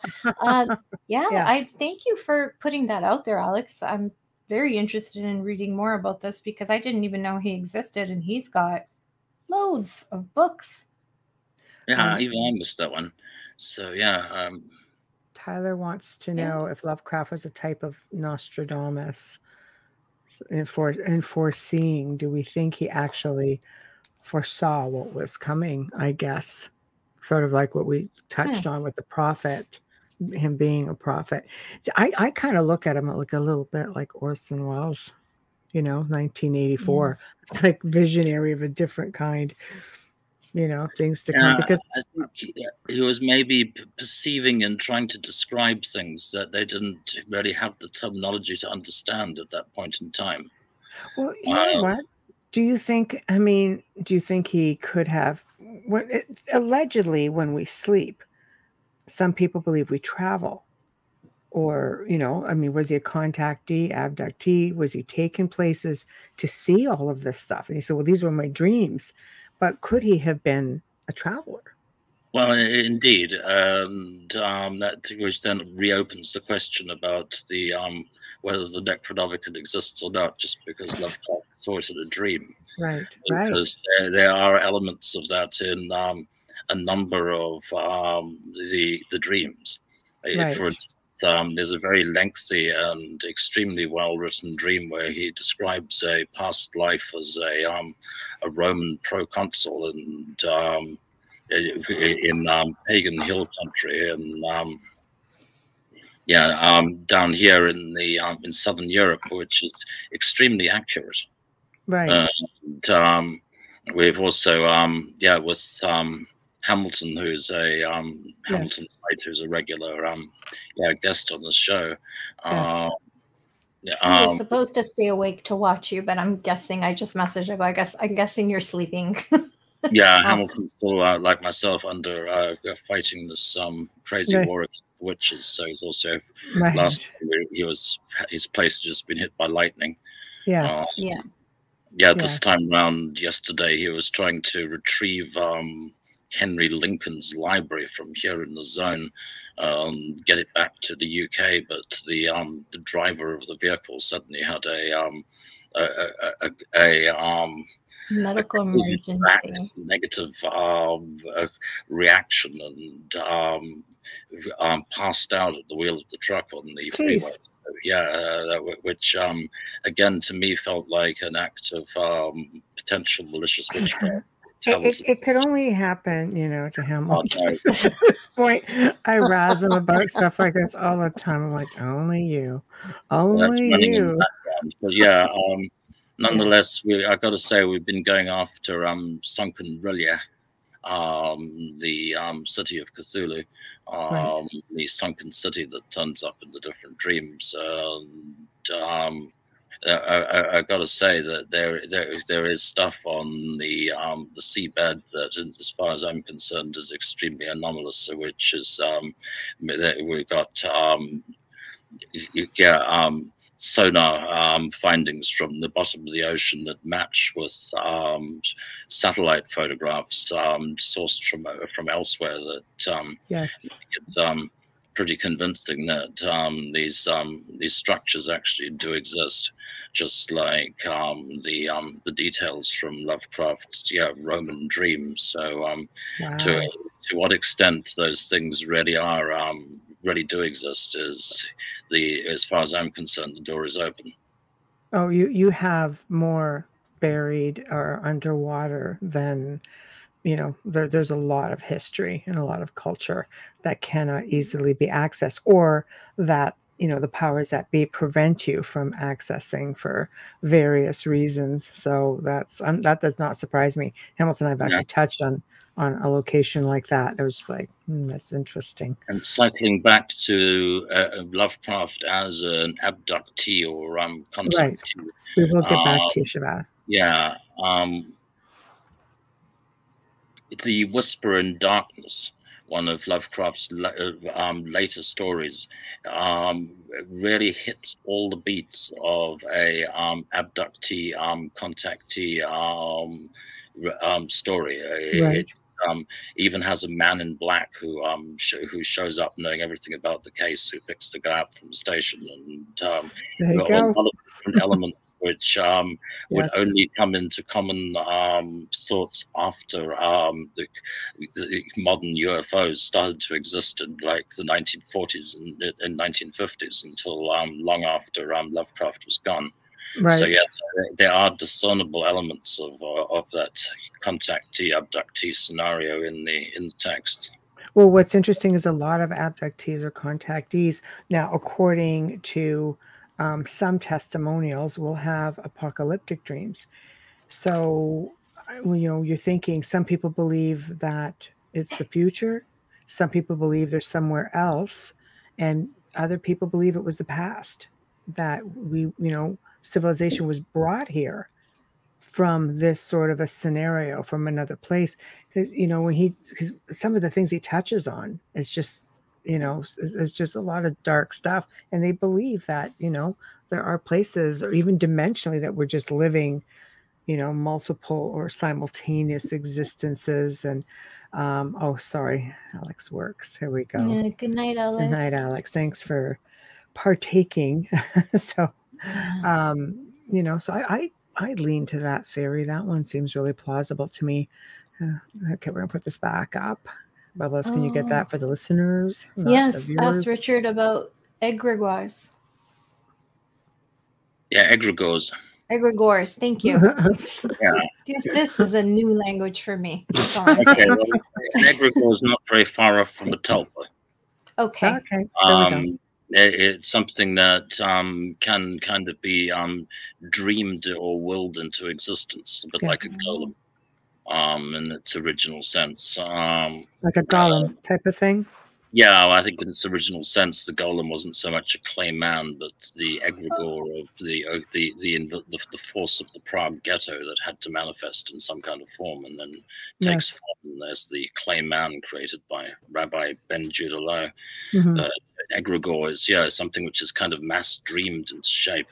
Yeah, I thank you for putting that out there, Alex. I'm very interested in reading more about this because I didn't even know he existed, and he's got loads of books. Yeah, even I missed that one. So yeah. Tyler wants to know if Lovecraft was a type of Nostradamus in foreseeing. Do we think he actually foresaw what was coming? I guess sort of like what we touched on with the prophet, him being a prophet. I kind of look at him like a little bit like Orson Welles, 1984. It's like visionary of a different kind. Things to come, because I think he was maybe perceiving and trying to describe things that they didn't really have the terminology to understand at that point in time. Well, you know what? Do you think he could have? Allegedly, when we sleep, some people believe we travel. Or, was he a contactee, abductee? Was he taken places to see all of this stuff? And he said, well, these were my dreams. But could he have been a traveler? Well, indeed, and that which then reopens the question about the whether the Necronomicon exists or not, just because Lovecraft saw it in a dream. Right. Because there are elements of that in a number of the dreams. Right. For instance, there's a very lengthy and extremely well-written dream where he describes a past life as a Roman proconsul in pagan hill country, and down here in southern Europe, which is extremely accurate. Right. And we've also with Hamilton, who's a Hamilton Knight, who's a regular guest on the show. I was supposed to stay awake to watch you, but I'm guessing I just messaged. I'm guessing you're sleeping. Yeah, Hamilton's still like myself under fighting this crazy war against witches. So he's also last time his place had just been hit by lightning. Yes. This time round yesterday, he was trying to retrieve Henry Lincoln's library from here in the zone, get it back to the UK, but the driver of the vehicle suddenly had medical emergency, negative reaction, and passed out at the wheel of the truck on the freeway. So, yeah, which again to me felt like an act of potential malicious witchcraft. It could only happen, you know, to Hamilton. At this point, I razz him about stuff like this all the time. I'm like, only you, only you. But yeah, nonetheless, I got to say we've been going after Sunken Rilya, the city of Cthulhu, the sunken city that turns up in the different dreams. I got to say that there is stuff on the seabed that, as far as I'm concerned, is extremely anomalous. Which is we've got sonar findings from the bottom of the ocean that match with satellite photographs sourced from elsewhere. That yes, it's pretty convincing that these structures actually do exist, just like the details from Lovecraft's Roman dreams. So wow. to what extent those things really are really do exist is as far as I'm concerned, the door is open. Oh, you have more buried or underwater than, you know, there's a lot of history and a lot of culture that cannot easily be accessed, or that, you know, the powers that be prevent you from accessing for various reasons. So that does not surprise me. Hamilton, I've actually touched on a location like that. It was just like, that's interesting. And cycling back to Lovecraft as an abductee or contactee. Right. We will get back to you, Shiva. Yeah. The Whisper in Darkness, one of Lovecraft's later stories, really hits all the beats of a abductee, contactee story. Right. It even has a man in black who shows up knowing everything about the case, who picks the guy up from the station, and there you a go. lot of different elements which would Yes. only come into common thoughts after the modern UFOs started to exist in like the 1940s and 1950s, until long after Lovecraft was gone. Right. So yeah, there are discernible elements of that contactee abductee scenario in the text. Well, what's interesting is a lot of abductees or contactees now, according to some testimonials, will have apocalyptic dreams. So, you know, you're thinking, some people believe that it's the future, some people believe there's somewhere else, and other people believe it was the past, that civilization was brought here from this sort of a scenario, from another place. Because, you know, because some of the things he touches on is just, you know, it's just a lot of dark stuff. And they believe that, you know, there are places, or even dimensionally, that we're just living, you know, multiple or simultaneous existences. And oh, sorry, Alex Works. Here we go. Yeah, good night, Alex. Good night, Alex. Thanks for partaking. So, you know, so I lean to that theory. That one seems really plausible to me. Okay, we're gonna put this back up. Bubbles, can you get that for the listeners? Yes, ask Richard about egregores. Yeah, egregores. Egregores, thank you. Yeah. This is a new language for me. That's all I'm saying. Well, an egregore is not very far off from a tulpa. Okay. Okay. There we go. It's something that can kind of be dreamed or willed into existence, a bit like a golem, in its original sense. Like a golem type of thing? Yeah, I think in its original sense, the golem wasn't so much a clay man, but the egregore of the force of the Prague ghetto that had to manifest in some kind of form, and then takes form. And there's the clay man created by Rabbi Ben Judah Lowe. Egregore is something which is kind of mass dreamed into shape.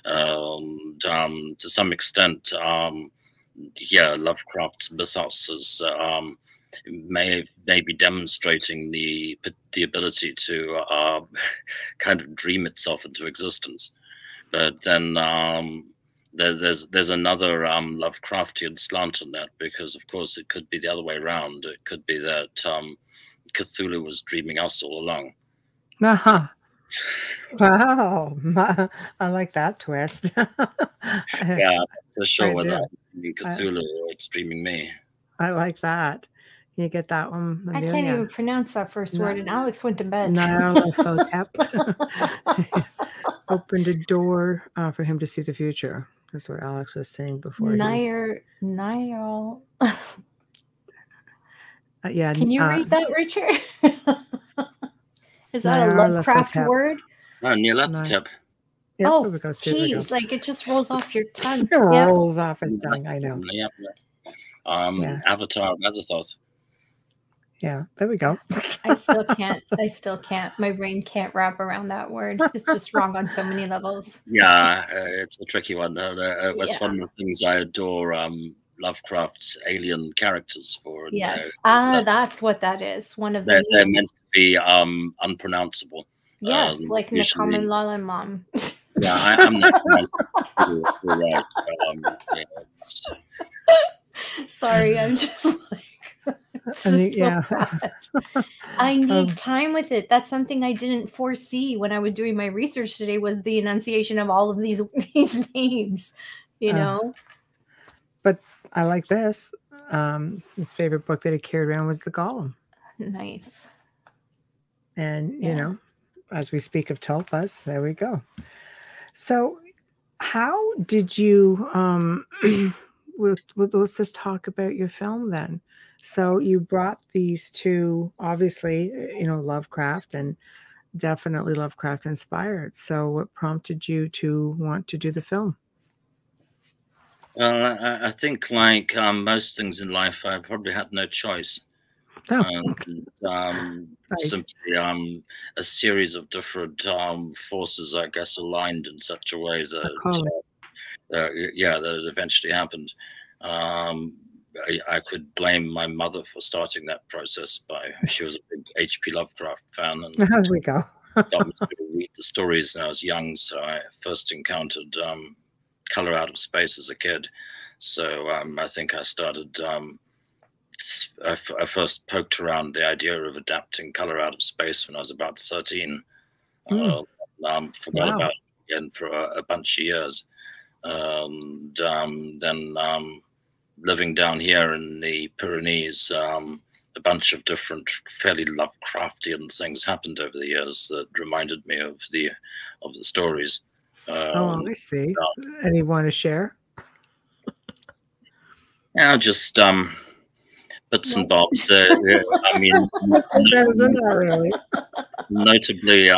To some extent, Lovecraft's mythos is may be demonstrating the ability to kind of dream itself into existence. But then there's another Lovecraftian slant on that, because of course it could be the other way around. It could be that Cthulhu was dreaming us all along. Uh-huh. Wow, I like that twist. Yeah, for sure. I Whether do. I'm dreaming Cthulhu or it's dreaming me. I like that. You get that one, I Amelia? can't even pronounce that first word, and Alex went to bed. Opened a door for him to see the future. That's what Alex was saying before. Niall. Yeah. Can you read that, Richard? Is that a Lovecraft word? Nyarlathotep. Yep, oh, geez, like it just rolls off your tongue. It rolls off his tongue, I know. Yeah. Avatar of Azathoth. Yeah, there we go. I still can't. My brain can't wrap around that word. It's just wrong on so many levels. Yeah, it's a tricky one. That's one of the things I adore Lovecraft's alien characters for. And, yes. That's what that is. One of the they're meant to be unpronounceable. Yes, like Nakham Lalamam. Yeah, I'm not right. Sorry, I'm just like it's just so bad. I need time with it. That's something I didn't foresee when I was doing my research today, was the enunciation of all of these names, you know. But I like this. His favorite book that he carried around was The Golem. Nice. And you know, as we speak of tulpas, there we go. So how did you let's just talk about your film then. So you brought these two, obviously, you know, Lovecraft, and definitely Lovecraft inspired. So what prompted you to want to do the film? Well, I think like most things in life, I probably had no choice. Simply a series of different forces, I guess, aligned in such a way that that it eventually happened. I could blame my mother for starting that process. She was a big H.P. Lovecraft fan, and there we go. got me to read the stories when I was young. So I first encountered Color Out of Space as a kid. So I think I started. I first poked around the idea of adapting Color Out of Space when I was about 13. Forgot about it again for a bunch of years. Then living down here in the Pyrenees, a bunch of different fairly Lovecraftian things happened over the years that reminded me of the stories. I see. Any want to share? Yeah, just bits and bobs. I mean, notably,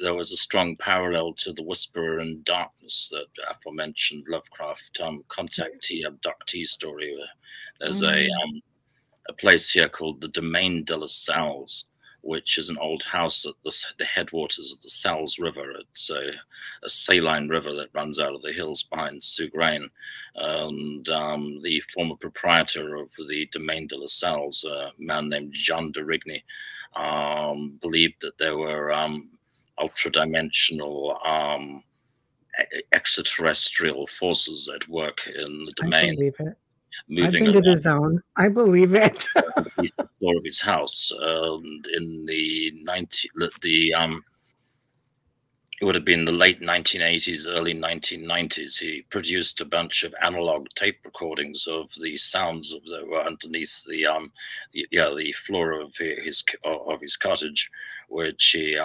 there was a strong parallel to the Whisperer in Darkness, that aforementioned Lovecraft contactee abductee story. There's a place here called the Domaine de la Salles, which is an old house at the headwaters of the Salles River. It's a saline river that runs out of the hills behind Sougraine. And the former proprietor of the Domaine de la Salles, a man named Jean de Rigny, believed that there were ultra-dimensional extraterrestrial forces at work in the domain. I believe it. Moving I've been to the zone. I believe it. The floor of his house. In it would have been the late 1980s, early 1990s. He produced a bunch of analog tape recordings of the sounds that were underneath the floor of his cottage, which he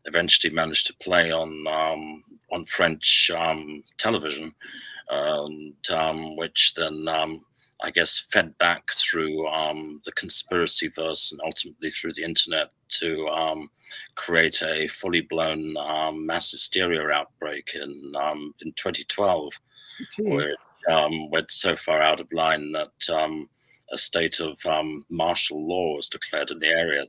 eventually managed to play on French television, which then I guess fed back through the conspiracy verse and ultimately through the internet to create a fully blown mass hysteria outbreak in 2012, which went so far out of line that a state of martial law was declared in the area.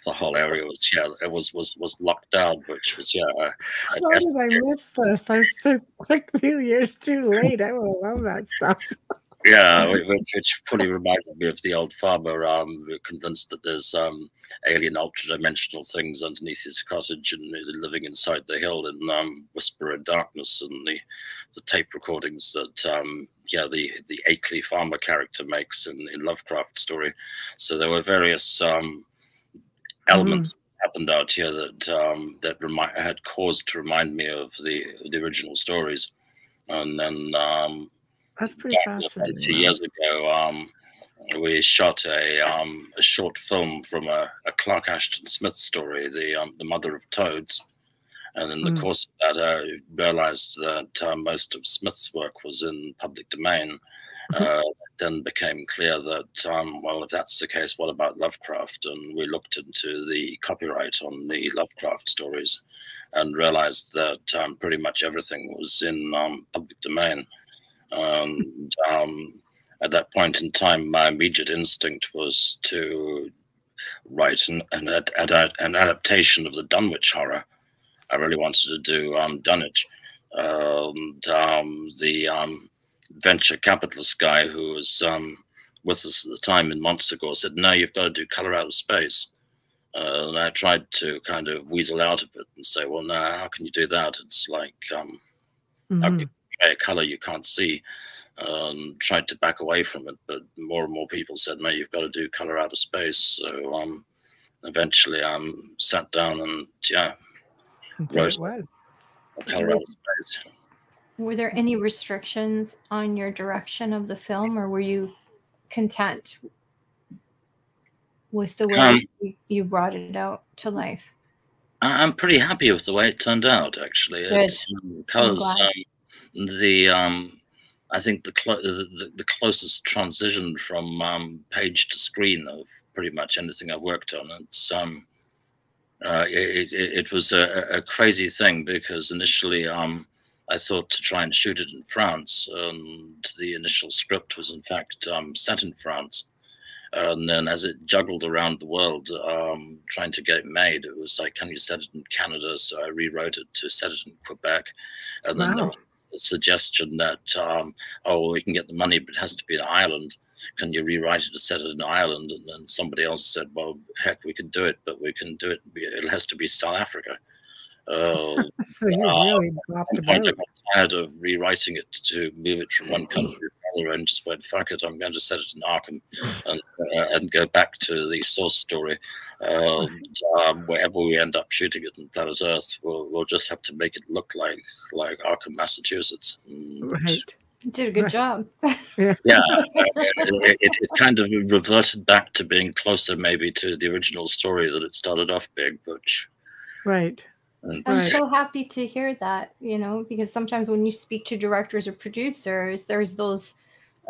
The whole area was locked down, which was How did I miss this? I was like a few years too late. I would love that stuff. Yeah, which fully reminded me of the old farmer convinced that there's alien ultra-dimensional things underneath his cottage and living inside the hill in whisper and darkness, and the tape recordings that yeah, the Akeley farmer character makes in Lovecraft story. So there were various elements happened out here that that had caused to remind me of the original stories, and then that's pretty fascinating. A few years ago, we shot a short film from a Clark Ashton Smith story, the Mother of Toads, and in the course of that, I realized that most of Smith's work was in public domain. Then became clear that, well, if that's the case, what about Lovecraft? And we looked into the copyright on the Lovecraft stories and realized that pretty much everything was in public domain. And at that point in time, my immediate instinct was to write an adaptation of the Dunwich horror. I really wanted to do Dunwich. The venture capitalist guy who was with us at the time in Montsegur said, no, you've got to do color out of space. And I tried to kind of weasel out of it and say, well, no, how can you do that? It's like, how can you portray a color you can't see? Tried to back away from it, but more and more people said, no, you've got to do color out of space. So eventually sat down and, yeah, wrote color out of space. Were there any restrictions on your direction of the film, or were you content with the way you brought it out to life? I'm pretty happy with the way it turned out, actually. Good. It's because I think the closest transition from page to screen of pretty much anything I've worked on. It's it was a crazy thing, because initially I thought to try and shoot it in France, and the initial script was in fact set in France. And then as it juggled around the world, trying to get it made, it was like, can you set it in Canada? So I rewrote it to set it in Quebec. And then there was a suggestion that, oh, we can get the money, but it has to be in Ireland. Can you rewrite it to set it in Ireland? And then somebody else said, well, heck, we can do it, but we can do it. It has to be South Africa. So you really dropped a boat. I got tired of rewriting it to move it from one country to another, and just went, fuck it, I'm going to set it in Arkham and go back to the source story. Wherever we end up shooting it in planet Earth, we'll just have to make it look like Arkham, Massachusetts. Right. You did a good job. Yeah, it kind of reverted back to being closer maybe to the original story that it started off being, Butch. Right. I'm so happy to hear that, you know, because sometimes when you speak to directors or producers, there's those,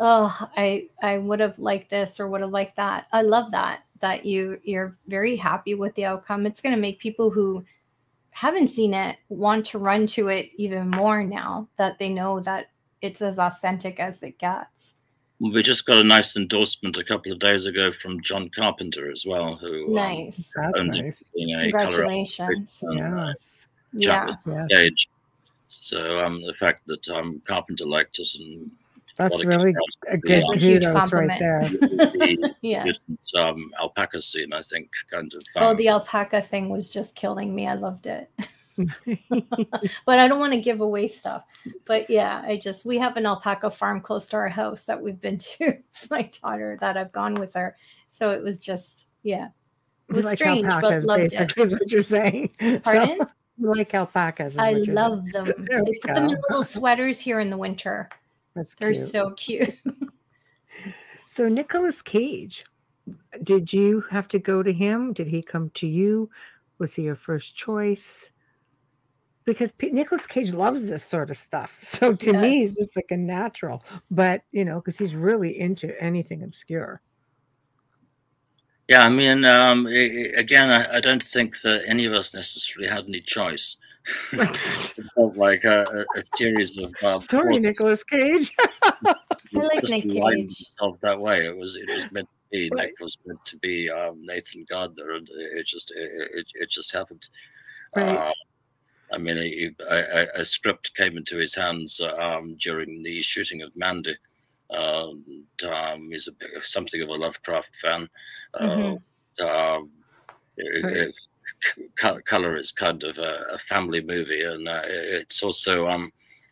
oh, I would have liked this or would have liked that. I love that you're very happy with the outcome. It's going to make people who haven't seen it want to run to it even more now that they know that it's as authentic as it gets. We just got a nice endorsement a couple of days ago from John Carpenter as well, who nice. That's nice. Congratulations. Yes. Yeah. Cage. So the fact that Carpenter liked it, and that's really a good kudos right there. Yeah. Alpaca scene, I think, kind of. Oh, the alpaca thing was just killing me. I loved it. But I don't want to give away stuff. But yeah, we have an alpaca farm close to our house that we've been to. It's my daughter that I've gone with her. So it was just, yeah. It was strange, but loved it. Is what you're saying. Pardon? So, you like alpacas. I love them. They put them in little sweaters here in the winter. They're so cute. So Nicolas Cage, did you have to go to him? Did he come to you? Was he your first choice? Because Nicolas Cage loves this sort of stuff. So to me, he's just like a natural. But, you know, because he's really into anything obscure. Yeah, I mean, again, I don't think that any of us necessarily had any choice. It felt like a series of sorry, Nicolas Cage. I like Nick Cage. That way, it was meant to be. Nick was meant to be Nathan Gardner, and it just happened. Right. I mean, a script came into his hands during the shooting of Mandy, He's something of a Lovecraft fan. Color is kind of a family movie, and it's also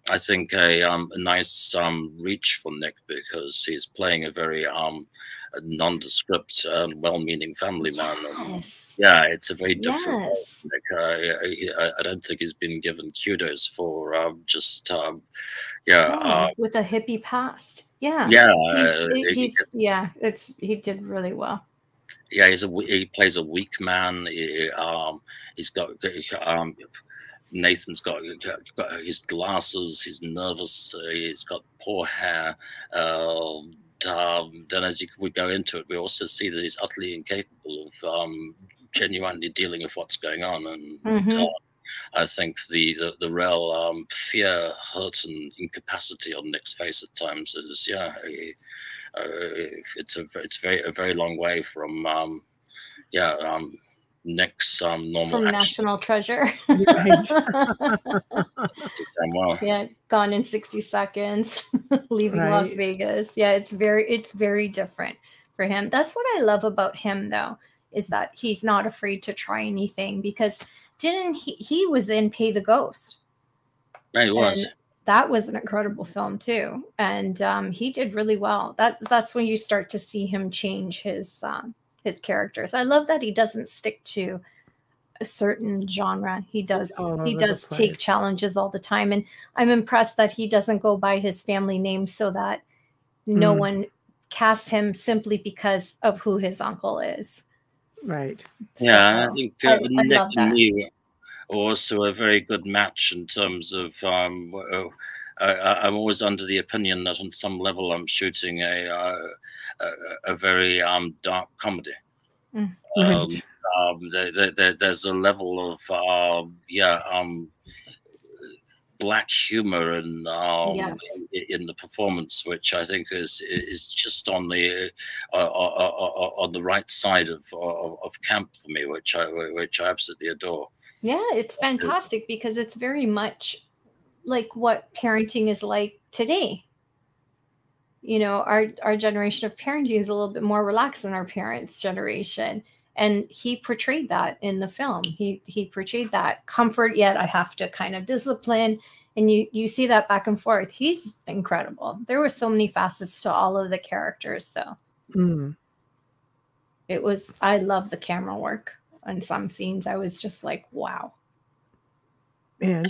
I think a nice reach for Nick, because he's playing a very nondescript and well-meaning family man. And, yeah, it's a very different role. Nick. I don't think he's been given kudos for just with a hippie past. Yeah, he did really well. Yeah, he plays a weak man. He's got Nathan's got his glasses. He's nervous. He's got poor hair. Then as we go into it, we also see that he's utterly incapable of genuinely dealing with what's going on. And I think the real fear, hurt, and incapacity on Nick's face at times is it's a very long way from Nick's normal from action. National Treasure. Yeah, Gone in 60 Seconds, Leaving Las Vegas. Yeah, it's very different for him. That's what I love about him, though, is that he's not afraid to try anything, because he was in Pay the Ghost. Yeah, he was. And that was an incredible film too, and he did really well. That's when you start to see him change his characters. I love that he doesn't stick to a certain genre. He does take challenges all the time, and I'm impressed that he doesn't go by his family name, so that no one casts him simply because of who his uncle is. Right. Yeah, so, I think Nick and me are also a very good match in terms of I'm always under the opinion that on some level I'm shooting a very dark comedy. There's a level of black humor in the performance, which I think is just on the right side of camp for me, which I absolutely adore. Yeah, it's fantastic, because it's very much like what parenting is like today. You know, our generation of parenting is a little bit more relaxed than our parents' generation. And he portrayed that in the film. He portrayed that comfort, yet I have to kind of discipline. And you see that back and forth. He's incredible. There were so many facets to all of the characters, though. I love the camera work. On some scenes, I was just like, wow. And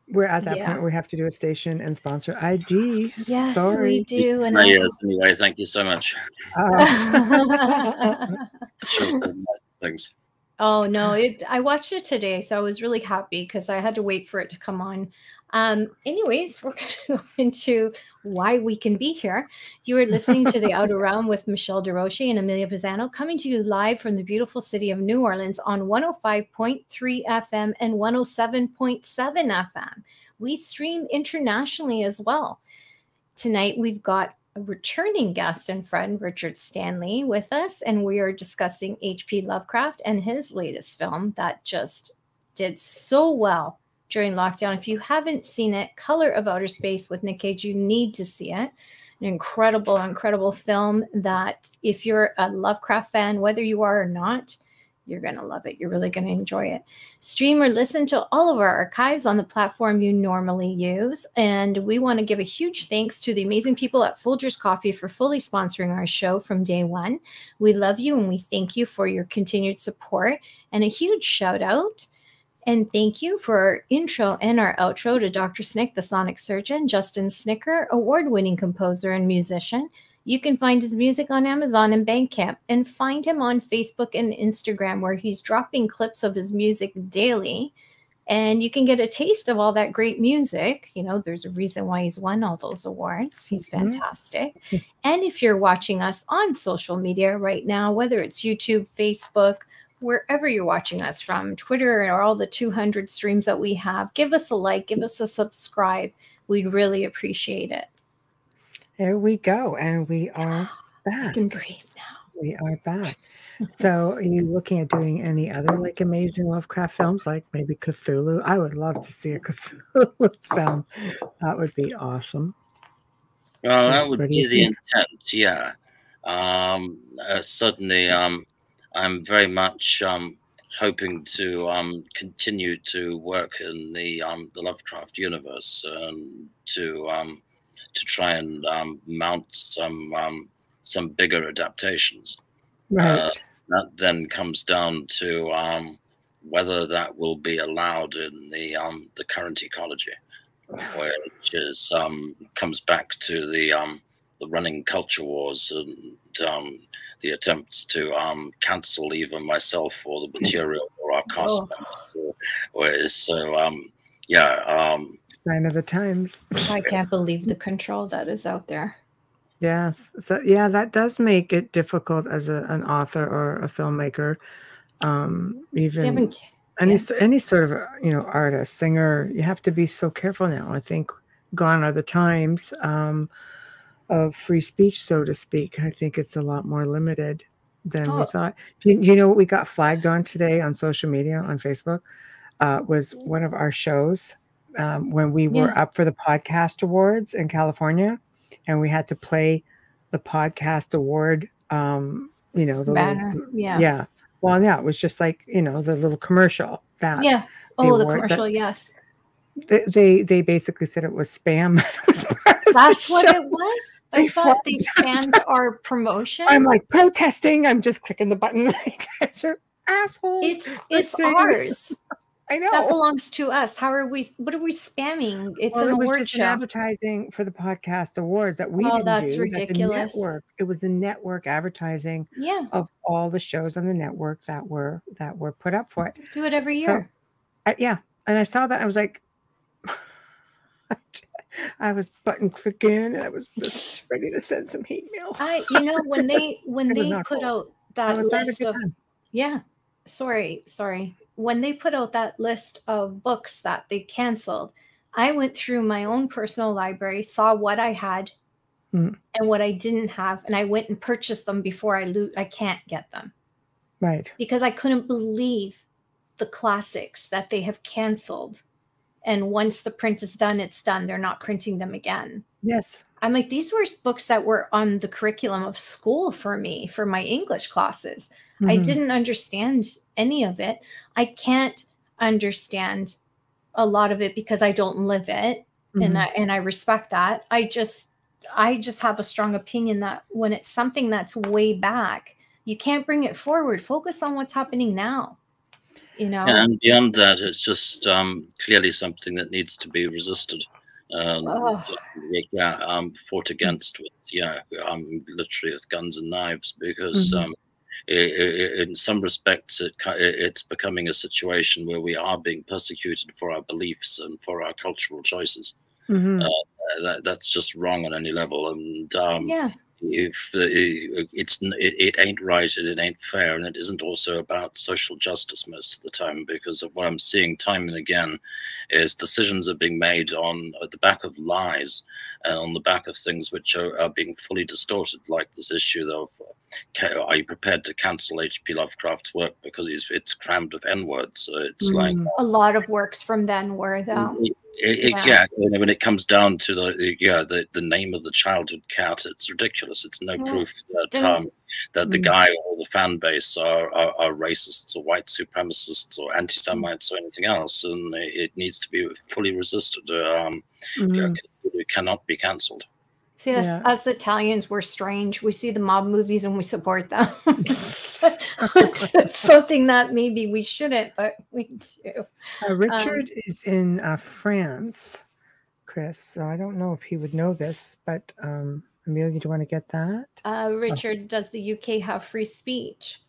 we're at that point where we have to do a station and sponsor ID. Yes, Sorry. we do. And anyway, thank you so much. Shows some nice things. Oh, no, I watched it today, so I was really happy because I had to wait for it to come on. Anyways, we're going to go into why we can be here. You are listening to The Outer Realm with Michelle DeRoche and Amelia Pisano, coming to you live from the beautiful city of New Orleans on 105.3 FM and 107.7 FM. We stream internationally as well. Tonight, we've got a returning guest and friend, Richard Stanley, with us, and we are discussing H.P. Lovecraft and his latest film that just did so well during lockdown. If you haven't seen it, Color of Outer Space with Nick Cage, you need to see it. An incredible, incredible film that if you're a Lovecraft fan, whether you are or not, you're going to love it. You're really going to enjoy it. Stream or listen to all of our archives on the platform you normally use. And we want to give a huge thanks to the amazing people at Folgers Coffee for fully sponsoring our show from day one. We love you and we thank you for your continued support. And a huge shout out and thank you for our intro and our outro to Dr. Snick, the sonic surgeon, Justin Snicker, award-winning composer and musician. You can find his music on Amazon and Bandcamp, and find him on Facebook and Instagram, where he's dropping clips of his music daily. And you can get a taste of all that great music. You know, there's a reason why he's won all those awards. He's fantastic. And if you're watching us on social media right now, whether it's YouTube, Facebook, wherever you're watching us from, Twitter, or all the 200 streams that we have, give us a like, give us a subscribe. We'd really appreciate it. There we go. And we are back. I can breathe now. We are back. So are you looking at doing any other like amazing Lovecraft films, like maybe Cthulhu? I would love to see a Cthulhu film. That would be awesome. Well, that would What do be you the think? intent, yeah. Certainly, I'm very much hoping to continue to work in the Lovecraft universe and to try and mount some bigger adaptations. Right. That then comes down to whether that will be allowed in the current ecology, which is comes back to the running culture wars and the attempts to cancel even myself or the material or our cast members. Yeah. Sign of the times. I can't believe the control that is out there. Yes. So yeah, that does make it difficult as an author or a filmmaker. Even any sort of artist, singer, you have to be so careful now. I think gone are the times of free speech, so to speak. I think it's a lot more limited than we thought. Do you know what we got flagged on today on social media, on Facebook? Was one of our shows when we were up for the podcast awards in California, and we had to play the podcast award, the banner. Yeah. Well, yeah, it was just like, the little commercial that. Yeah. Oh, the commercial. Yes. They basically said it was spam. That's what it was. I thought they spammed our promotion. I'm like protesting. I'm just clicking the button. Like, guys are assholes. It's ours. I know. That belongs to us. What are we spamming? It's an award show. Advertising for the podcast awards that we didn't do. That's ridiculous. It was a network advertising of all the shows on the network that were put up for it. Do it every year. Yeah. And I saw that. I was like, I was button clicking and I was just ready to send some hate mail. When they put out that list of when they put out that list of books that they canceled, I went through my own personal library, saw what I had and what I didn't have, and I went and purchased them before I can't get them. Right. Because I couldn't believe the classics that they have canceled. And once the print is done, it's done. They're not printing them again. Yes. I'm like, these were books that were on the curriculum of school for me, for my English classes. I didn't understand any of it. I can't understand a lot of it because I don't live it. And I respect that. I just have a strong opinion that when it's something that's way back, you can't bring it forward. Focus on what's happening now. And beyond that, it's just clearly something that needs to be resisted. Fought against with literally with guns and knives, because in some respects it's becoming a situation where we are being persecuted for our beliefs and for our cultural choices. That's just wrong on any level, and if it ain't right and it ain't fair, and it isn't also about social justice most of the time, because of what I'm seeing time and again is decisions are being made on the back of lies and on the back of things which are being fully distorted, like this issue of are you prepared to cancel H.P. Lovecraft's work because it's crammed with N-words? So it's like a lot of works from then were though. When it comes down to the name of the childhood cat, it's ridiculous. It's no proof that the guy or the fan base are racists or white supremacists or anti-Semites or anything else, and it needs to be fully resisted. It cannot be cancelled. See, us Italians, we're strange. We see the mob movies and we support them. It's something that maybe we shouldn't, but we do. Richard is in France, Chris, so I don't know if he would know this, but Amelia, do you want to get that? Richard, does the UK have free speech?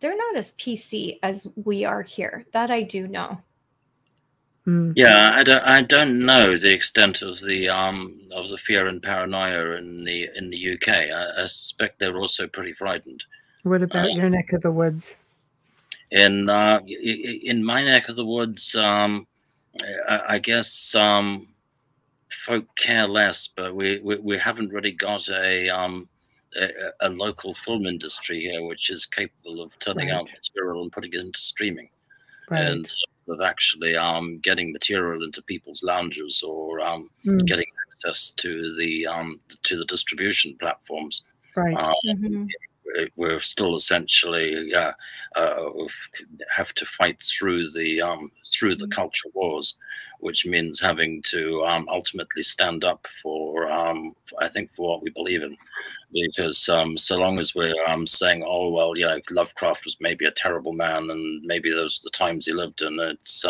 They're not as PC as we are here. That I do know. Yeah, I don't know the extent of the fear and paranoia in the UK. I suspect they're also pretty frightened. What about your neck of the woods? In my neck of the woods, I guess folk care less, but we haven't really got a local film industry here which is capable of turning out material and putting it into streaming. And of actually getting material into people's lounges or getting access to the distribution platforms. Right. We're still essentially have to fight through the culture wars, which means having to ultimately stand up for I think for what we believe in, because so long as we're saying, oh well, yeah, Lovecraft was maybe a terrible man and maybe those are the times he lived in, it's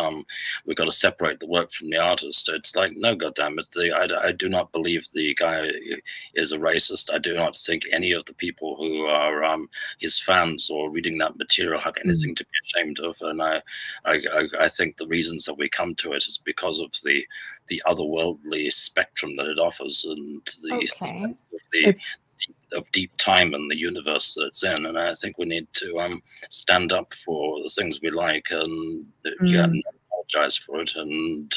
we've got to separate the work from the artist. It's like, no, goddamn it, I do not believe the guy is a racist. I do not think any of the people who are his fans or reading that material have anything to be ashamed of, and I think the reasons that we come to it is because of the otherworldly spectrum that it offers, and the sense of deep time in the universe that it's in. And I think we need to stand up for the things we like and apologize for it, and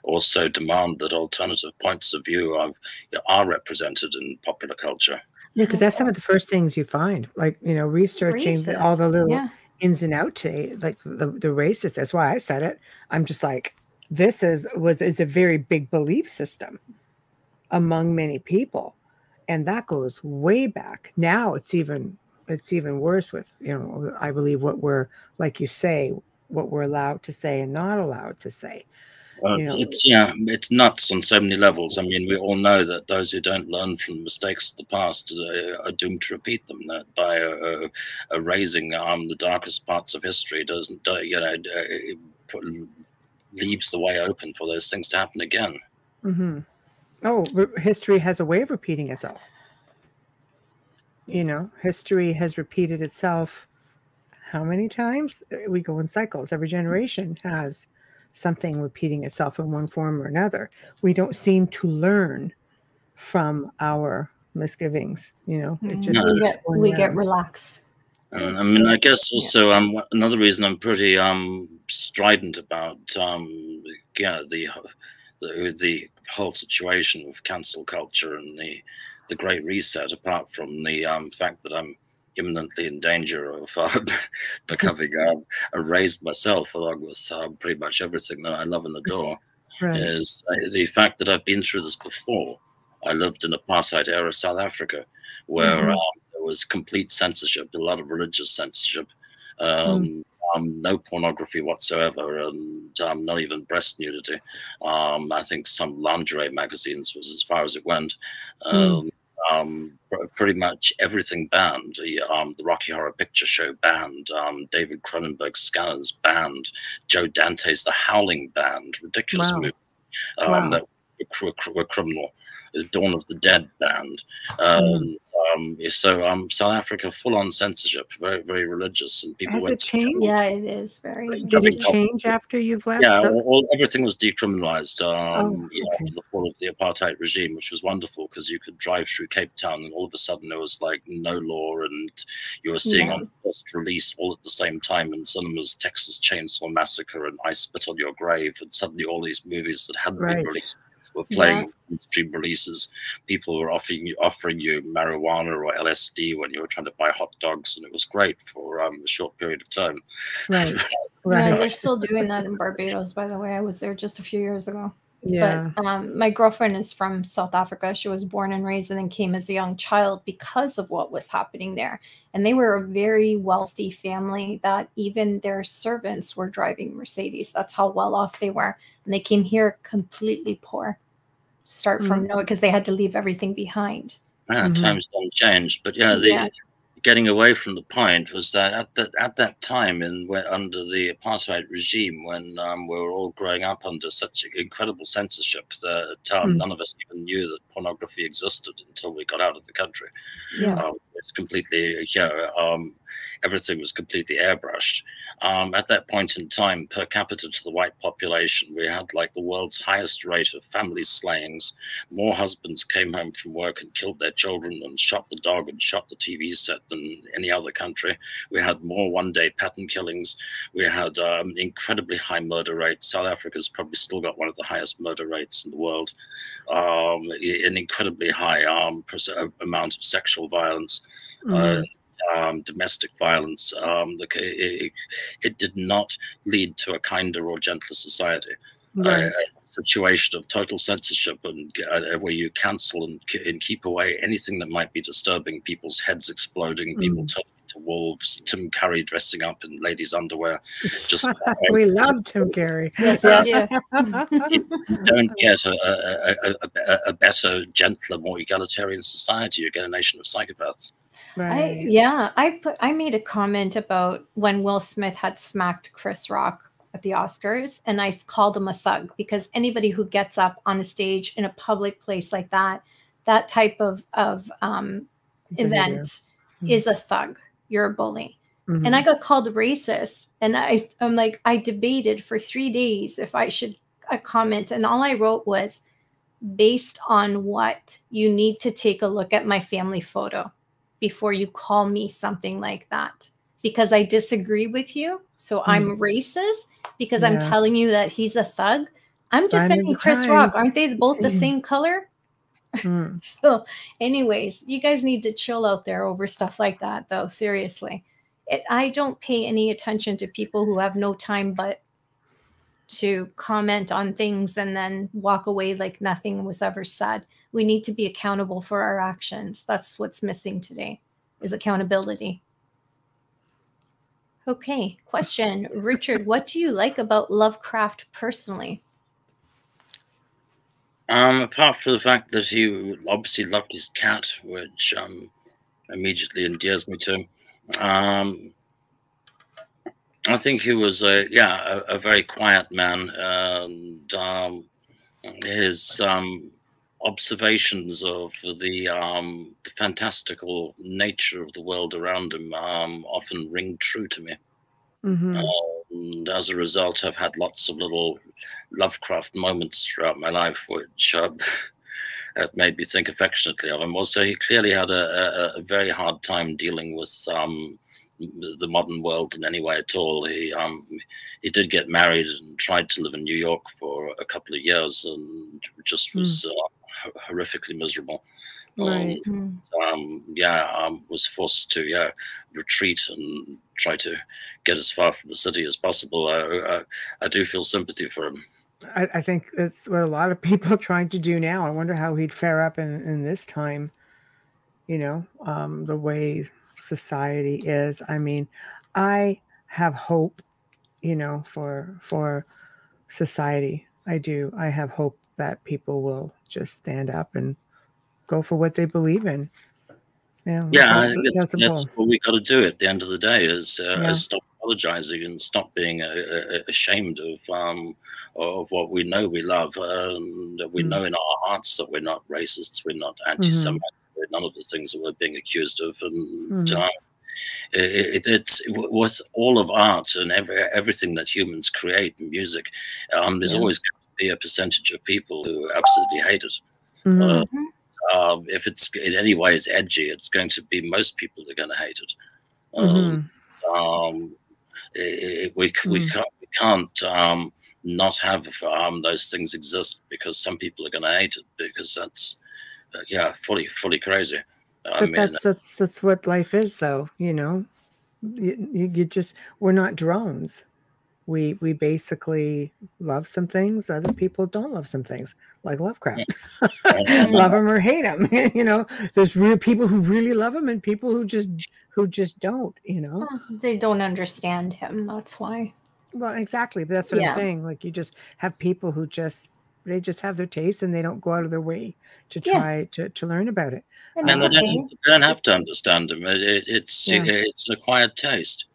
also demand that alternative points of view are represented in popular culture. Yeah, because that's some of the first things you find, like, researching all the little ins and outs today, like the racist. That's why I said it. I'm just like, this is a very big belief system among many people, and that goes way back. Now it's even worse with, I believe what we're, like you say, what we're allowed to say and not allowed to say. It's nuts on so many levels. I mean, we all know that those who don't learn from the mistakes of the past are doomed to repeat them. That by erasing the darkest parts of history leaves the way open for those things to happen again. Oh, history has a way of repeating itself. History has repeated itself how many times? We go in cycles. Every generation has something repeating itself in one form or another. We don't seem to learn from our misgivings. It just we get relaxed. I mean, I guess also another reason I'm pretty strident about the whole situation of cancel culture and the Great Reset, apart from the fact that I'm imminently in danger of becoming erased myself, along with pretty much everything that I love and adore, is the fact that I've been through this before. I lived in apartheid era South Africa, where there was complete censorship, a lot of religious censorship, no pornography whatsoever, and not even breast nudity. I think some lingerie magazines was as far as it went. Pretty much everything banned. The Rocky Horror Picture Show banned. David Cronenberg's Scanners banned. Joe Dante's The Howling banned. Ridiculous movies that were criminal. Dawn of the Dead banned. So South Africa, full on censorship, very, very religious, and people went. Has it changed? Yeah, it is very. Did it change after you've left? Yeah, everything was decriminalized after the fall of the apartheid regime, which was wonderful because you could drive through Cape Town and all of a sudden there was like no law, and you were seeing on first release all at the same time in cinemas Texas Chainsaw Massacre and I Spit on Your Grave, and suddenly all these movies that hadn't been released were playing stream releases. People were offering you marijuana or LSD when you were trying to buy hot dogs, and it was great for a short period of time. Right. Yeah, they're still doing that in Barbados, by the way. I was there just a few years ago. Yeah. But my girlfriend is from South Africa. She was born and raised and then came as a young child because of what was happening there. And they were a very wealthy family that even their servants were driving Mercedes. That's how well off they were. And they came here completely poor. Start from nowhere because they had to leave everything behind. Times don't change, but getting away from the point was that at that time, under the apartheid regime, when we were all growing up under such incredible censorship that none of us even knew that pornography existed until we got out of the country. It's completely everything was completely airbrushed. At that point in time, per capita to the white population, we had like the world's highest rate of family slayings. More husbands came home from work and killed their children and shot the dog and shot the TV set than any other country. We had more one-day pattern killings. We had incredibly high murder rates. South Africa's probably still got one of the highest murder rates in the world. An incredibly high amount of sexual violence. domestic violence. It did not lead to a kinder or gentler society. Right. A situation of total censorship and where you cancel and keep away anything that might be disturbing, people's heads exploding, people turning into wolves, Tim Curry dressing up in ladies' underwear. Just we love Tim Curry. Yes, I do. You don't get a better, gentler, more egalitarian society. You get a nation of psychopaths. Right. I made a comment about when Will Smith had smacked Chris Rock at the Oscars, and I called him a thug, because anybody who gets up on a stage in a public place like that type of event is a thug. You're a bully. And I got called racist, and I'm like, I debated for 3 days if I should comment, and all I wrote was, based on what, you need to take a look at my family photo before you call me something like that, because I disagree with you. So I'm racist because I'm telling you that he's a thug. I'm defending Chris Rock. Aren't they both the same color? So anyways, you guys need to chill out there over stuff like that, though. Seriously. I don't pay any attention to people who have no time but to comment on things and then walk away like nothing was ever said. We need to be accountable for our actions. That's what's missing today, is accountability. Okay, question. Richard, what do you like about Lovecraft personally? Apart from the fact that he obviously loved his cat, which immediately endears me to him. I think he was a very quiet man, and his observations of the fantastical nature of the world around him often ring true to me. And as a result, I've had lots of little Lovecraft moments throughout my life, which made me think affectionately of him. Also, he clearly had a very hard time dealing with the modern world in any way at all. He did get married and tried to live in New York for a couple of years, and just was horrifically miserable. Right. Was forced to retreat and try to get as far from the city as possible. I do feel sympathy for him. I think that's what a lot of people are trying to do now. I wonder how he'd fare up in this time, the way society is. I mean, I have hope, for society. I do. I have hope that people will just stand up and go for what they believe in. I think that's what we got to do at the end of the day, is stop apologizing and stop being ashamed of what we know we love, and that we know in our hearts that we're not racists, we're not anti-Semites, we're none of the things that we're being accused of. And it's with all of art and everything that humans create, music, there's always going to be a percentage of people who absolutely hate it. If it's in any way is edgy, it's going to be most people are going to hate it. We can't not have those things exist, because some people are going to hate it, because that's fully crazy. But that's what life is, though. You just, we're not drones. We basically love some things, other people don't love some things, like Lovecraft. Love him or hate him. There's real people who really love him and people who just don't. They don't understand him. That's why. Well, exactly. But that's what I'm saying. Like, you just have people who they just have their taste and they don't go out of their way to try to learn about it. And they don't have to understand him. It's an acquired taste.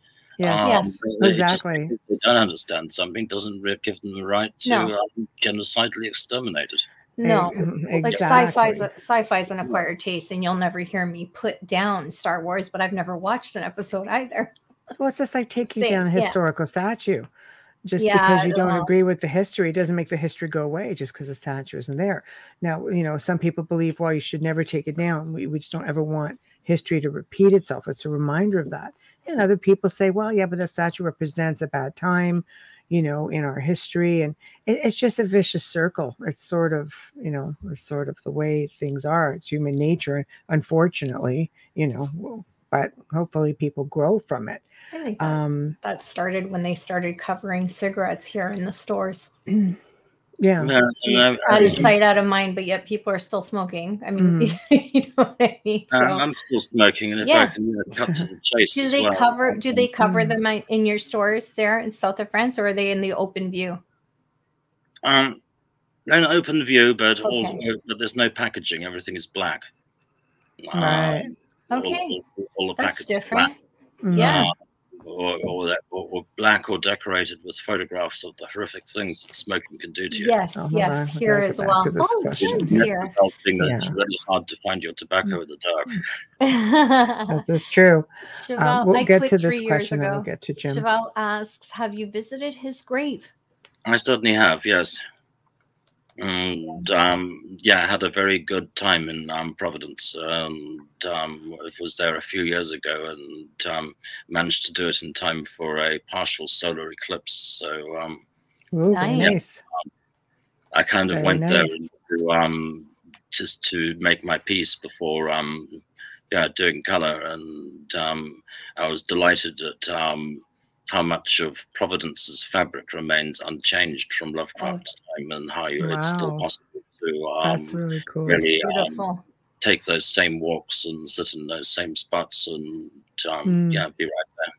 Yes, exactly. If they don't understand something, doesn't give them the right to genocidally exterminate it. No, exactly. Like sci-fi's an acquired taste, and you'll never hear me put down Star Wars, but I've never watched an episode either. Well, it's just like taking down a historical statue. Just because you don't agree with the history doesn't make the history go away just because the statue isn't there. Now, some people believe, well, you should never take it down. We just don't ever want history to repeat itself. It's a reminder of that. And other people say, well, yeah, but the statue represents a bad time, in our history. And it's just a vicious circle. It's sort of the way things are. It's human nature. Unfortunately, but hopefully people grow from it. I think that started when they started covering cigarettes here in the stores. Yeah. Out of sight, out of mind, but yet people are still smoking. I mean, you know what I mean? So, I'm still smoking, and if I can cut to the chase do they cover them in your stores there in south of France, or are they in the open view? An open view, but but there's no packaging. Everything is black. Right. Okay. All the That's packets different. Black. Yeah. Or black, or decorated with photographs of the horrific things that smoking can do to you. Yes, yes, here as well. Oh, Jim's here. It's really hard to find your tobacco in the dark. This is true. We'll get to this 3 years question. ago. We'll get to Jim. Chevelle asks, "Have you visited his grave?" I certainly have. Yes. And I had a very good time in Providence, and it was there a few years ago, and managed to do it in time for a partial solar eclipse. So nice. I kind of went there just to make my peace before doing color, and I was delighted at how much of Providence's fabric remains unchanged from Lovecraft's time, and how it's still possible to that's really cool. Really take those same walks and sit in those same spots, and be right there.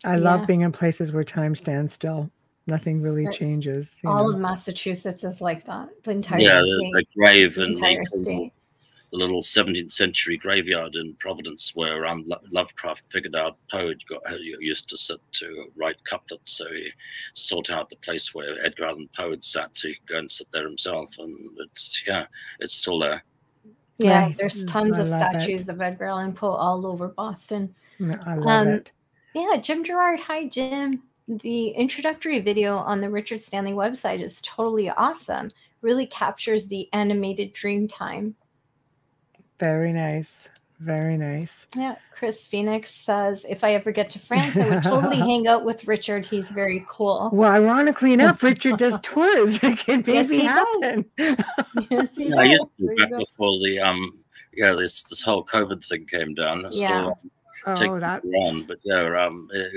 I love being in places where time stands still. Nothing really changes. All of Massachusetts is like that. The entire state. There's a grave in entire state. The little 17th century graveyard in Providence where Lovecraft figured out Poe used to sit to write couplets, so he sought out the place where Edgar Allan Poe had sat, so he could go and sit there himself, and it's still there. Yeah, there's tons of statues of Edgar Allan Poe all over Boston. I love it. Yeah, Jim Gerard. Hi, Jim. The introductory video on the Richard Stanley website is totally awesome. Really captures the animated dream time. Very nice. Very nice. Yeah. Chris Phoenix says, if I ever get to France, I would totally hang out with Richard. He's very cool. Well, ironically enough, Richard does tours. It can maybe happen. Yes, he does. I used to back before the this whole COVID thing came down. Still, around, but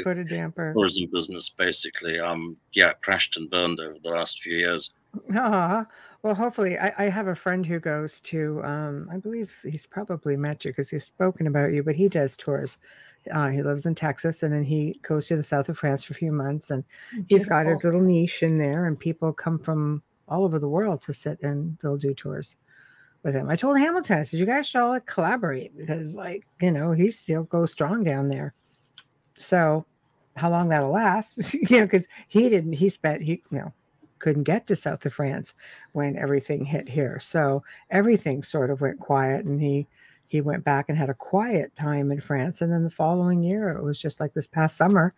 put a damper. Tourism business basically crashed and burned over the last few years. Well, hopefully, I have a friend who goes to, I believe he's probably met you because he's spoken about you, but he does tours. He lives in Texas, and then he goes to the south of France for a few months, and he's got his little niche in there, and people come from all over the world to sit, and they'll do tours with him. I told Hamilton, I said, you guys should all collaborate because, he still goes strong down there. So how long that'll last, because he couldn't get to south of France when everything hit here. So everything sort of went quiet, and he went back and had a quiet time in France. And then the following year, it was just like this past summer,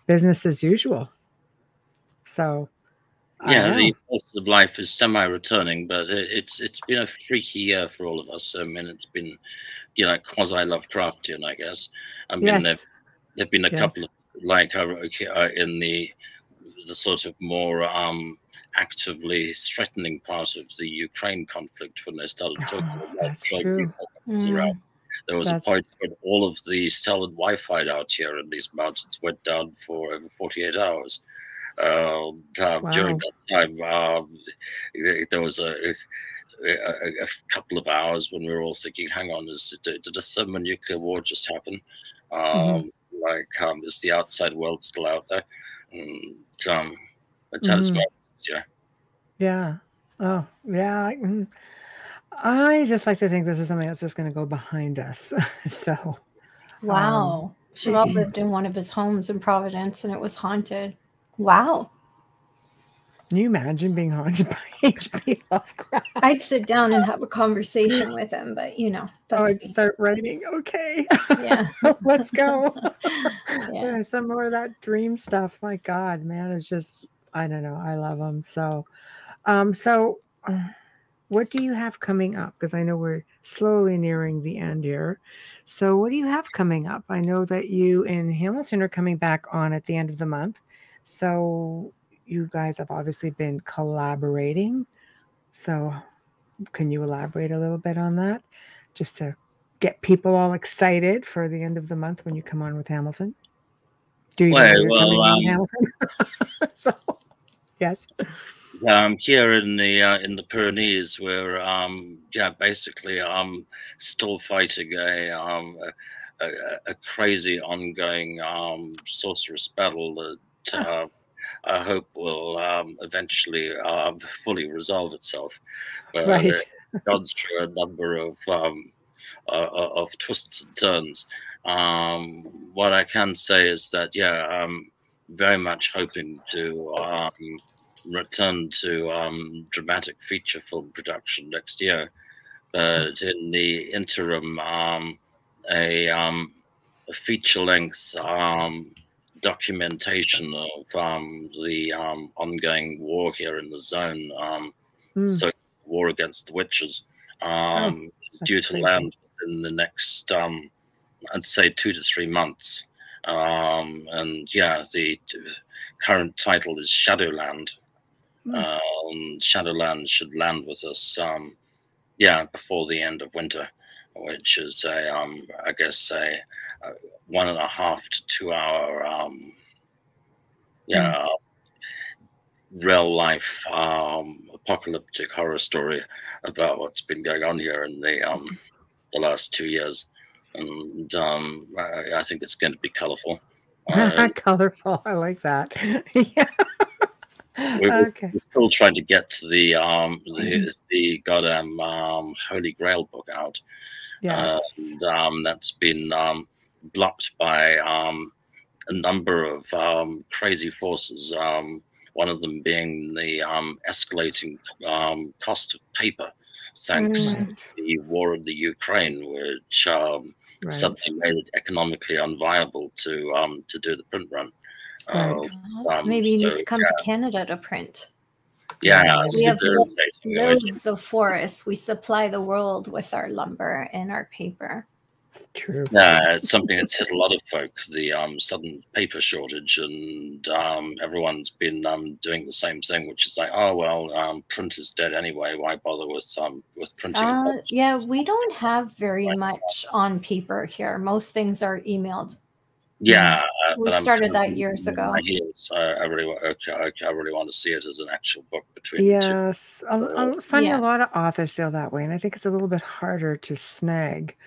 business as usual. So the pulse of life is semi-returning, but it's been a freaky year for all of us. I mean, it's been, quasi-Lovecraftian, I guess. I mean, there've been a couple of in the sort of more actively threatening part of the Ukraine conflict when they started talking about around. There was a point when all of the solid Wi-Fi out here in these mountains went down for over 48 hours. During that time, there was a couple of hours when we were all thinking, hang on, did a thermonuclear war just happen? Is the outside world still out there? And it's had its moments, yeah. Oh, yeah. I just like to think this is something that's just going to go behind us. So, wow. Chevelle lived in one of his homes in Providence, and it was haunted. Wow. Can you imagine being haunted by H.P. Lovecraft? I'd sit down and have a conversation with him, but I'd start writing. Okay. Yeah. Let's go. Some more of that dream stuff. My God, man, it's just, I don't know. I love them. So, what do you have coming up? Because I know we're slowly nearing the end here. So what do you have coming up? I know that you and Hamilton are coming back on at the end of the month. So you guys have obviously been collaborating. So can you elaborate a little bit on that? Just to get people all excited for the end of the month when you come on with Hamilton? Do you know you're coming on with Hamilton? So, yes. Here in the Pyrenees, we're basically still fighting a crazy ongoing sorceress battle that I hope will eventually fully resolve itself. But Right. it gone through a number of twists and turns. What I can say is that I'm very much hoping to return to dramatic feature film production next year. But in the interim, a feature-length documentation of the ongoing war here in the zone, so war against the witches, is due to land within the next, I'd say 2 to 3 months. And the current title is Shadowland. Shadowland should land with us, before the end of winter, which is I guess a 1.5 to 2 hour, real life apocalyptic horror story about what's been going on here in the last 2 years, and I think it's going to be colorful. Colorful, I like that. Yeah. We're still trying to get to the goddamn Holy Grail book out. Yes. And that's been blocked by a number of crazy forces. One of them being the escalating cost of paper, thanks to the war in the Ukraine, which suddenly made it economically unviable to do the print run. Maybe you need to come to Canada to print. Yeah, we have loads of forests. We supply the world with our lumber and our paper. True. Yeah, it's something that's hit a lot of folk, the sudden paper shortage, and everyone's been doing the same thing, which is like, oh well, print is dead anyway. Why bother with printing? Yeah, we don't have very much on paper here. Most things are emailed. Yeah, we started that years ago. I really want to see it as an actual book between the two. Yes, I'm finding a lot of authors feel that way, and I think it's a little bit harder to snag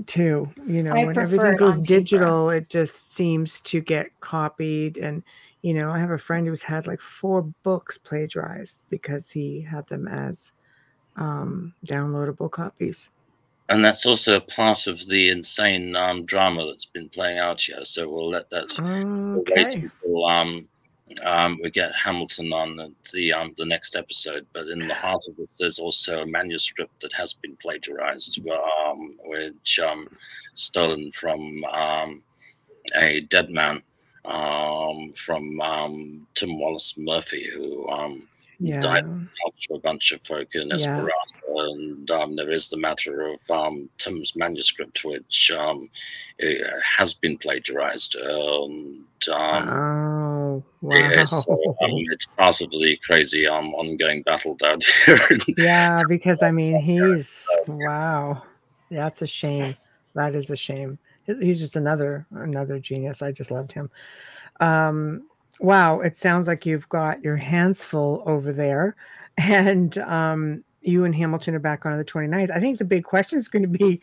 too. You know, when everything goes digital, it just seems to get copied. And you know, I have a friend who's had like 4 books plagiarized because he had them as downloadable copies. And that's also part of the insane drama that's been playing out here. So we'll let that wait until we get Hamilton on the next episode. But in the heart of this, there's also a manuscript that has been plagiarized, which stolen from a dead man from Tim Wallace Murphy, who died to a bunch of folk in Esperanza. And there is the matter of Tim's manuscript, which has been plagiarized. Wow. It's part of the crazy ongoing battle down here. Yeah, because I mean, he's wow. That's a shame. That is a shame. He's just another genius. I just loved him. Wow, it sounds like you've got your hands full over there, and you and Hamilton are back on the 29th. I think the big question is going to be,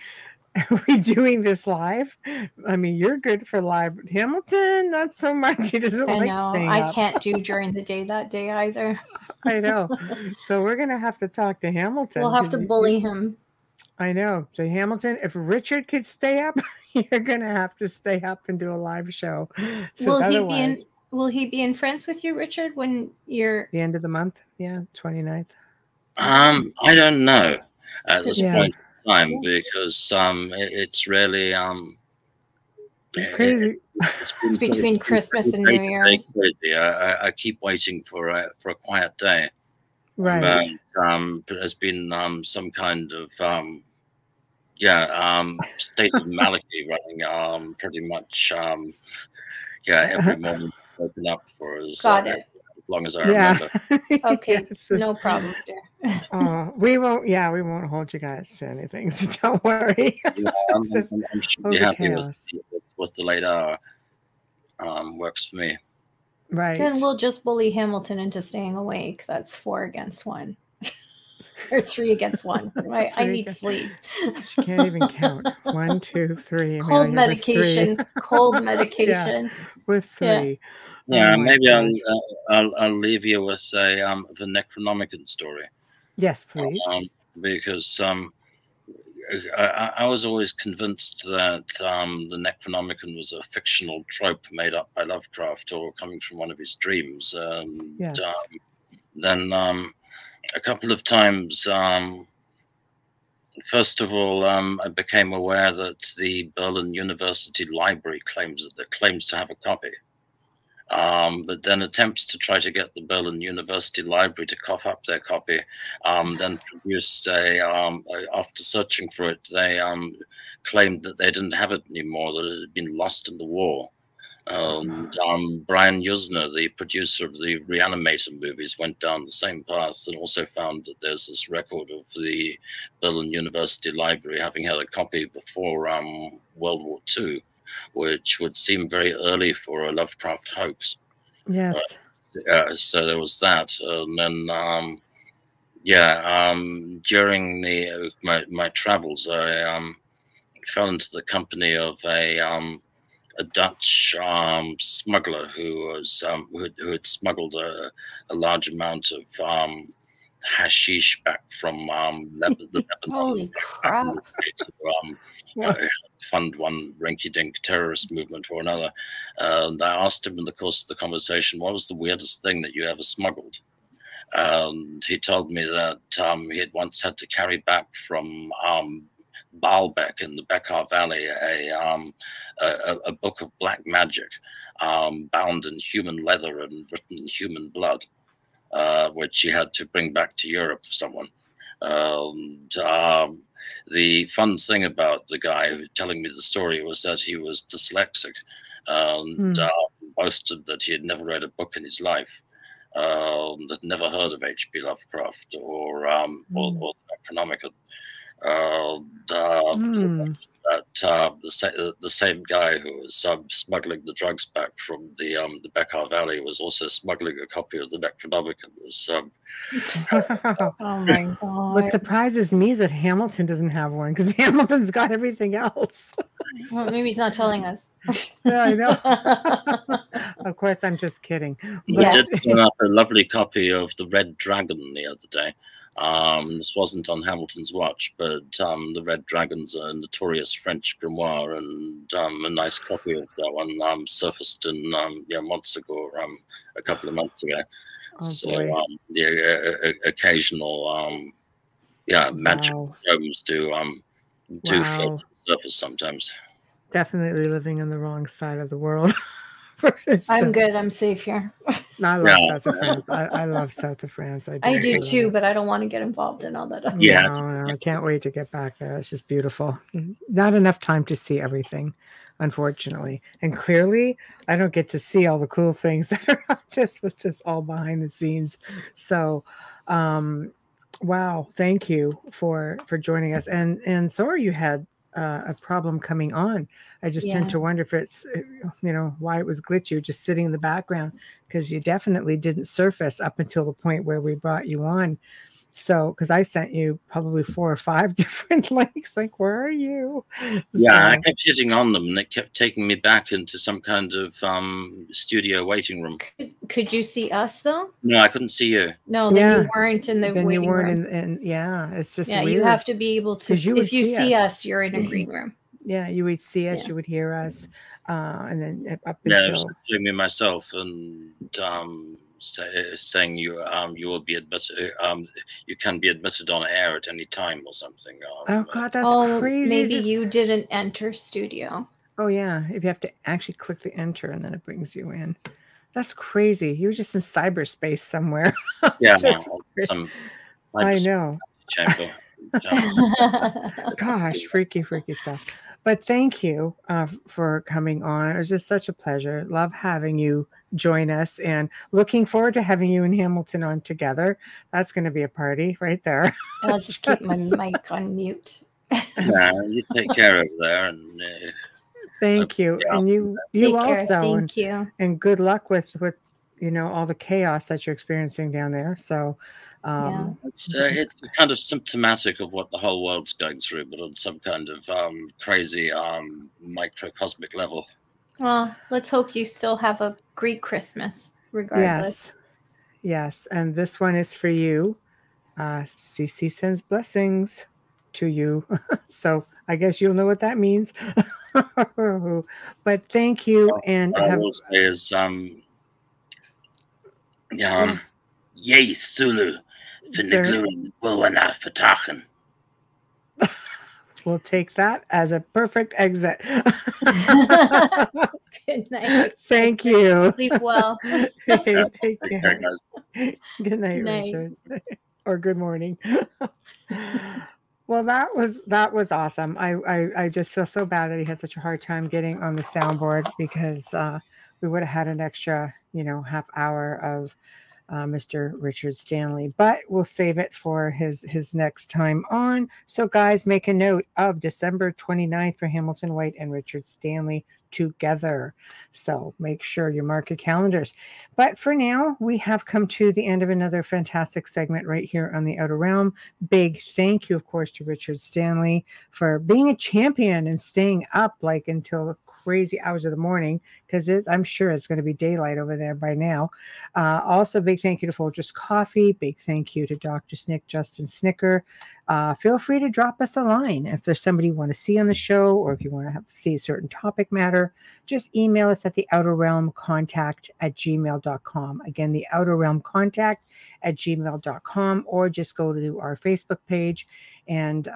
are we doing this live? I mean, you're good for live. Hamilton, not so much. He doesn't like staying up. I can't do during the day that day either. I know. So we're going to have to talk to Hamilton. We'll have to bully him. I know. Say, Hamilton, if Richard could stay up, you're going to have to stay up and do a live show. Will he be in France with you, Richard, when you're... The end of the month? Yeah, 29th. I don't know at this point in time, because it's really... it's crazy. It's between Christmas and New Year's. I keep waiting for a quiet day. Right. But there's been some kind of state of malady running pretty much every morning open up for us. Got it. long as I remember. Okay, yes, no problem there. We won't. Yeah, we won't hold you guys to anything. So don't worry. Yeah, I'm sure you're happy with the late hour. Works for me. Right. Then we'll just bully Hamilton into staying awake. That's 4 against 1. Or 3 against 1. Right? I need sleep. She can't even count. 1, 2, 3. Cold medication. Cold medication. Yeah, with 3. Yeah, maybe I'll leave you with the Necronomicon story. Yes, please. Because I was always convinced that the Necronomicon was a fictional trope made up by Lovecraft or coming from one of his dreams. Yes. Then a couple of times, first of all, I became aware that the Berlin University Library claims to have a copy. But then attempts to try to get the Berlin University Library to cough up their copy, then produced after searching for it, they claimed that they didn't have it anymore, that it had been lost in the war. Brian Yuzna, the producer of the Reanimator movies, went down the same path and also found that there's this record of the Berlin University Library having had a copy before World War II, which would seem very early for a Lovecraft hoax. Yes. So there was that, and then during my travels, I fell into the company of a Dutch smuggler who had smuggled a large amount of hashish back from Lebanon. Holy crap! Fund one rinky-dink terrorist movement or another. And I asked him in the course of the conversation, what was the weirdest thing that you ever smuggled? And he told me that he had once had to carry back from Baalbek in the Bekaa Valley a book of black magic bound in human leather and written in human blood, which he had to bring back to Europe for someone. The fun thing about the guy who telling me the story was that he was dyslexic and boasted that he had never read a book in his life, that never heard of H.P. Lovecraft or the Necronomicon. The same guy who was smuggling the drugs back from the Bekaa Valley was also smuggling a copy of the Necronomicon. Oh my God! What surprises me is that Hamilton doesn't have one, because Hamilton's got everything else. Well, maybe he's not telling us. Yeah, I know. Of course, I'm just kidding. But I did turn up a lovely copy of The Red Dragon the other day. This wasn't on Hamilton's watch, but The Red Dragon's a notorious French grimoire, and a nice copy of that one surfaced in Montsegur a couple of months ago. Oh, so the occasional magic tomes do float to the surface sometimes. Definitely living on the wrong side of the world. I'm good. I'm safe here. I love South of France. I love South of France. I do too, but I don't want to get involved in all that. No, I can't wait to get back there. It's just beautiful. Not enough time to see everything, unfortunately. And clearly, I don't get to see all the cool things that are just all behind the scenes. So, wow, thank you for joining us. And sorry you had a problem coming on. I just tend to wonder if it's, why it was glitchy, just sitting in the background, because you definitely didn't surface up until the point where we brought you on. So, because I sent you probably 4 or 5 different links, like, where are you? Yeah, I kept hitting on them, and it kept taking me back into some kind of studio waiting room. Could you see us though? No, I couldn't see you. No, then you weren't in the waiting room. It's just weird. You have to be able to. If you see us, you're in a green room. Yeah, you would see us, you would hear us, and then up until... it was showing me myself and saying you will be admitted. You can be admitted on air at any time or something. Oh God, that's crazy! Maybe you didn't enter studio. Oh yeah, if you have to actually click the enter and then it brings you in. That's crazy. You were just in cyberspace somewhere. Yeah, I know. Chamber. Gosh, freaky stuff. But thank you for coming on. It was just such a pleasure. Love having you join us, and looking forward to having you and Hamilton on together. That's going to be a party right there. I'll just keep my mic on mute. Yeah, you take care over there, and thank you, and you care. also, thank you, and good luck with all the chaos that you're experiencing down there. So it's kind of symptomatic of what the whole world's going through, but on some kind of crazy microcosmic level. Well, let's hope you still have a great Christmas, regardless. Yes, and this one is for you. CC sends blessings to you. So I guess you'll know what that means. But thank you. And what I will say is, yay, Thulu, Finagluin, Wilwana, Fatachen. We'll take that as a perfect exit. Good night. Thank you. Sleep well. Hey, take care. Good night, Richard. Or good morning. Well, that was awesome. I just feel so bad that he had such a hard time getting on the soundboard, because we would have had an extra, half hour of Mr. Richard Stanley, but we'll save it for his next time on. So guys, make a note of December 29th for Hamilton White and Richard Stanley together. So make sure you mark your calendars. But for now, we have come to the end of another fantastic segment right here on the Outer Realm. Big thank you, of course, to Richard Stanley for being a champion and staying up until crazy hours of the morning, because I'm sure it's going to be daylight over there by now. Also, big thank you to Folgers Coffee. Big thank you to Dr. Snick, Justin Snicker. Feel free to drop us a line if there's somebody you want to see on the show, or if you want to see a certain topic matter. Just email us at the outerrealmcontact@gmail.com. Again, the outerrealmcontact@gmail.com, or just go to our Facebook page and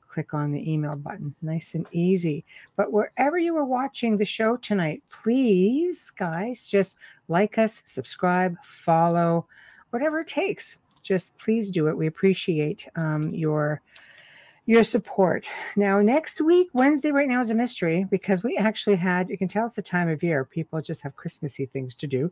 click on the email button. Nice and easy. But wherever you are watching the show tonight, please, guys, just like us, subscribe, follow, whatever it takes. Just please do it. We appreciate your support. Now, next week, Wednesday right now is a mystery, because we actually had, you can tell it's the time of year, people just have Christmassy things to do.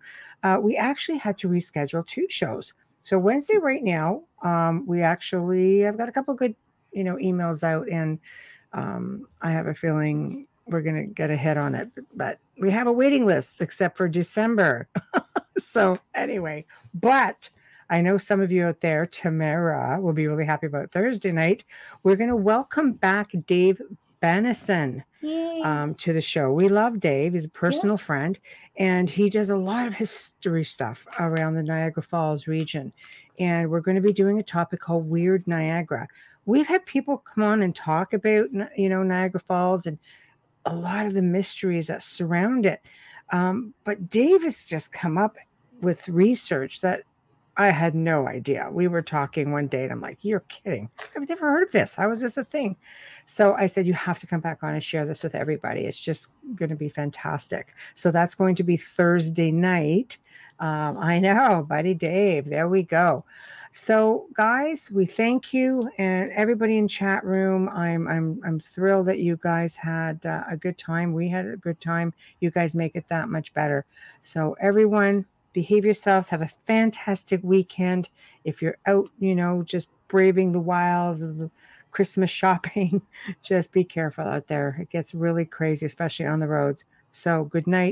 We actually had to reschedule 2 shows. So Wednesday right now, I've got a couple good emails out, and I have a feeling we're going to get ahead on it, but we have a waiting list except for December. So anyway, but I know some of you out there, Tamara, will be really happy about Thursday night. We're going to welcome back Dave Bannison to the show. We love Dave. He's a personal friend, and he does a lot of history stuff around the Niagara Falls region. And we're going to be doing a topic called Weird Niagara. We've had people come on and talk about, Niagara Falls and a lot of the mysteries that surround it. But Dave has just come up with research that I had no idea. We were talking one day, and I'm like, you're kidding. I've never heard of this. How is this a thing? So I said, you have to come back on and share this with everybody. It's just going to be fantastic. So that's going to be Thursday night. I know, buddy Dave. There we go. So, guys, we thank you, and everybody in chat room. I'm thrilled that you guys had a good time. We had a good time. You guys make it that much better. So, everyone, behave yourselves. Have a fantastic weekend. If you're out, just braving the wilds of the Christmas shopping, just be careful out there. It gets really crazy, especially on the roads. So, good night.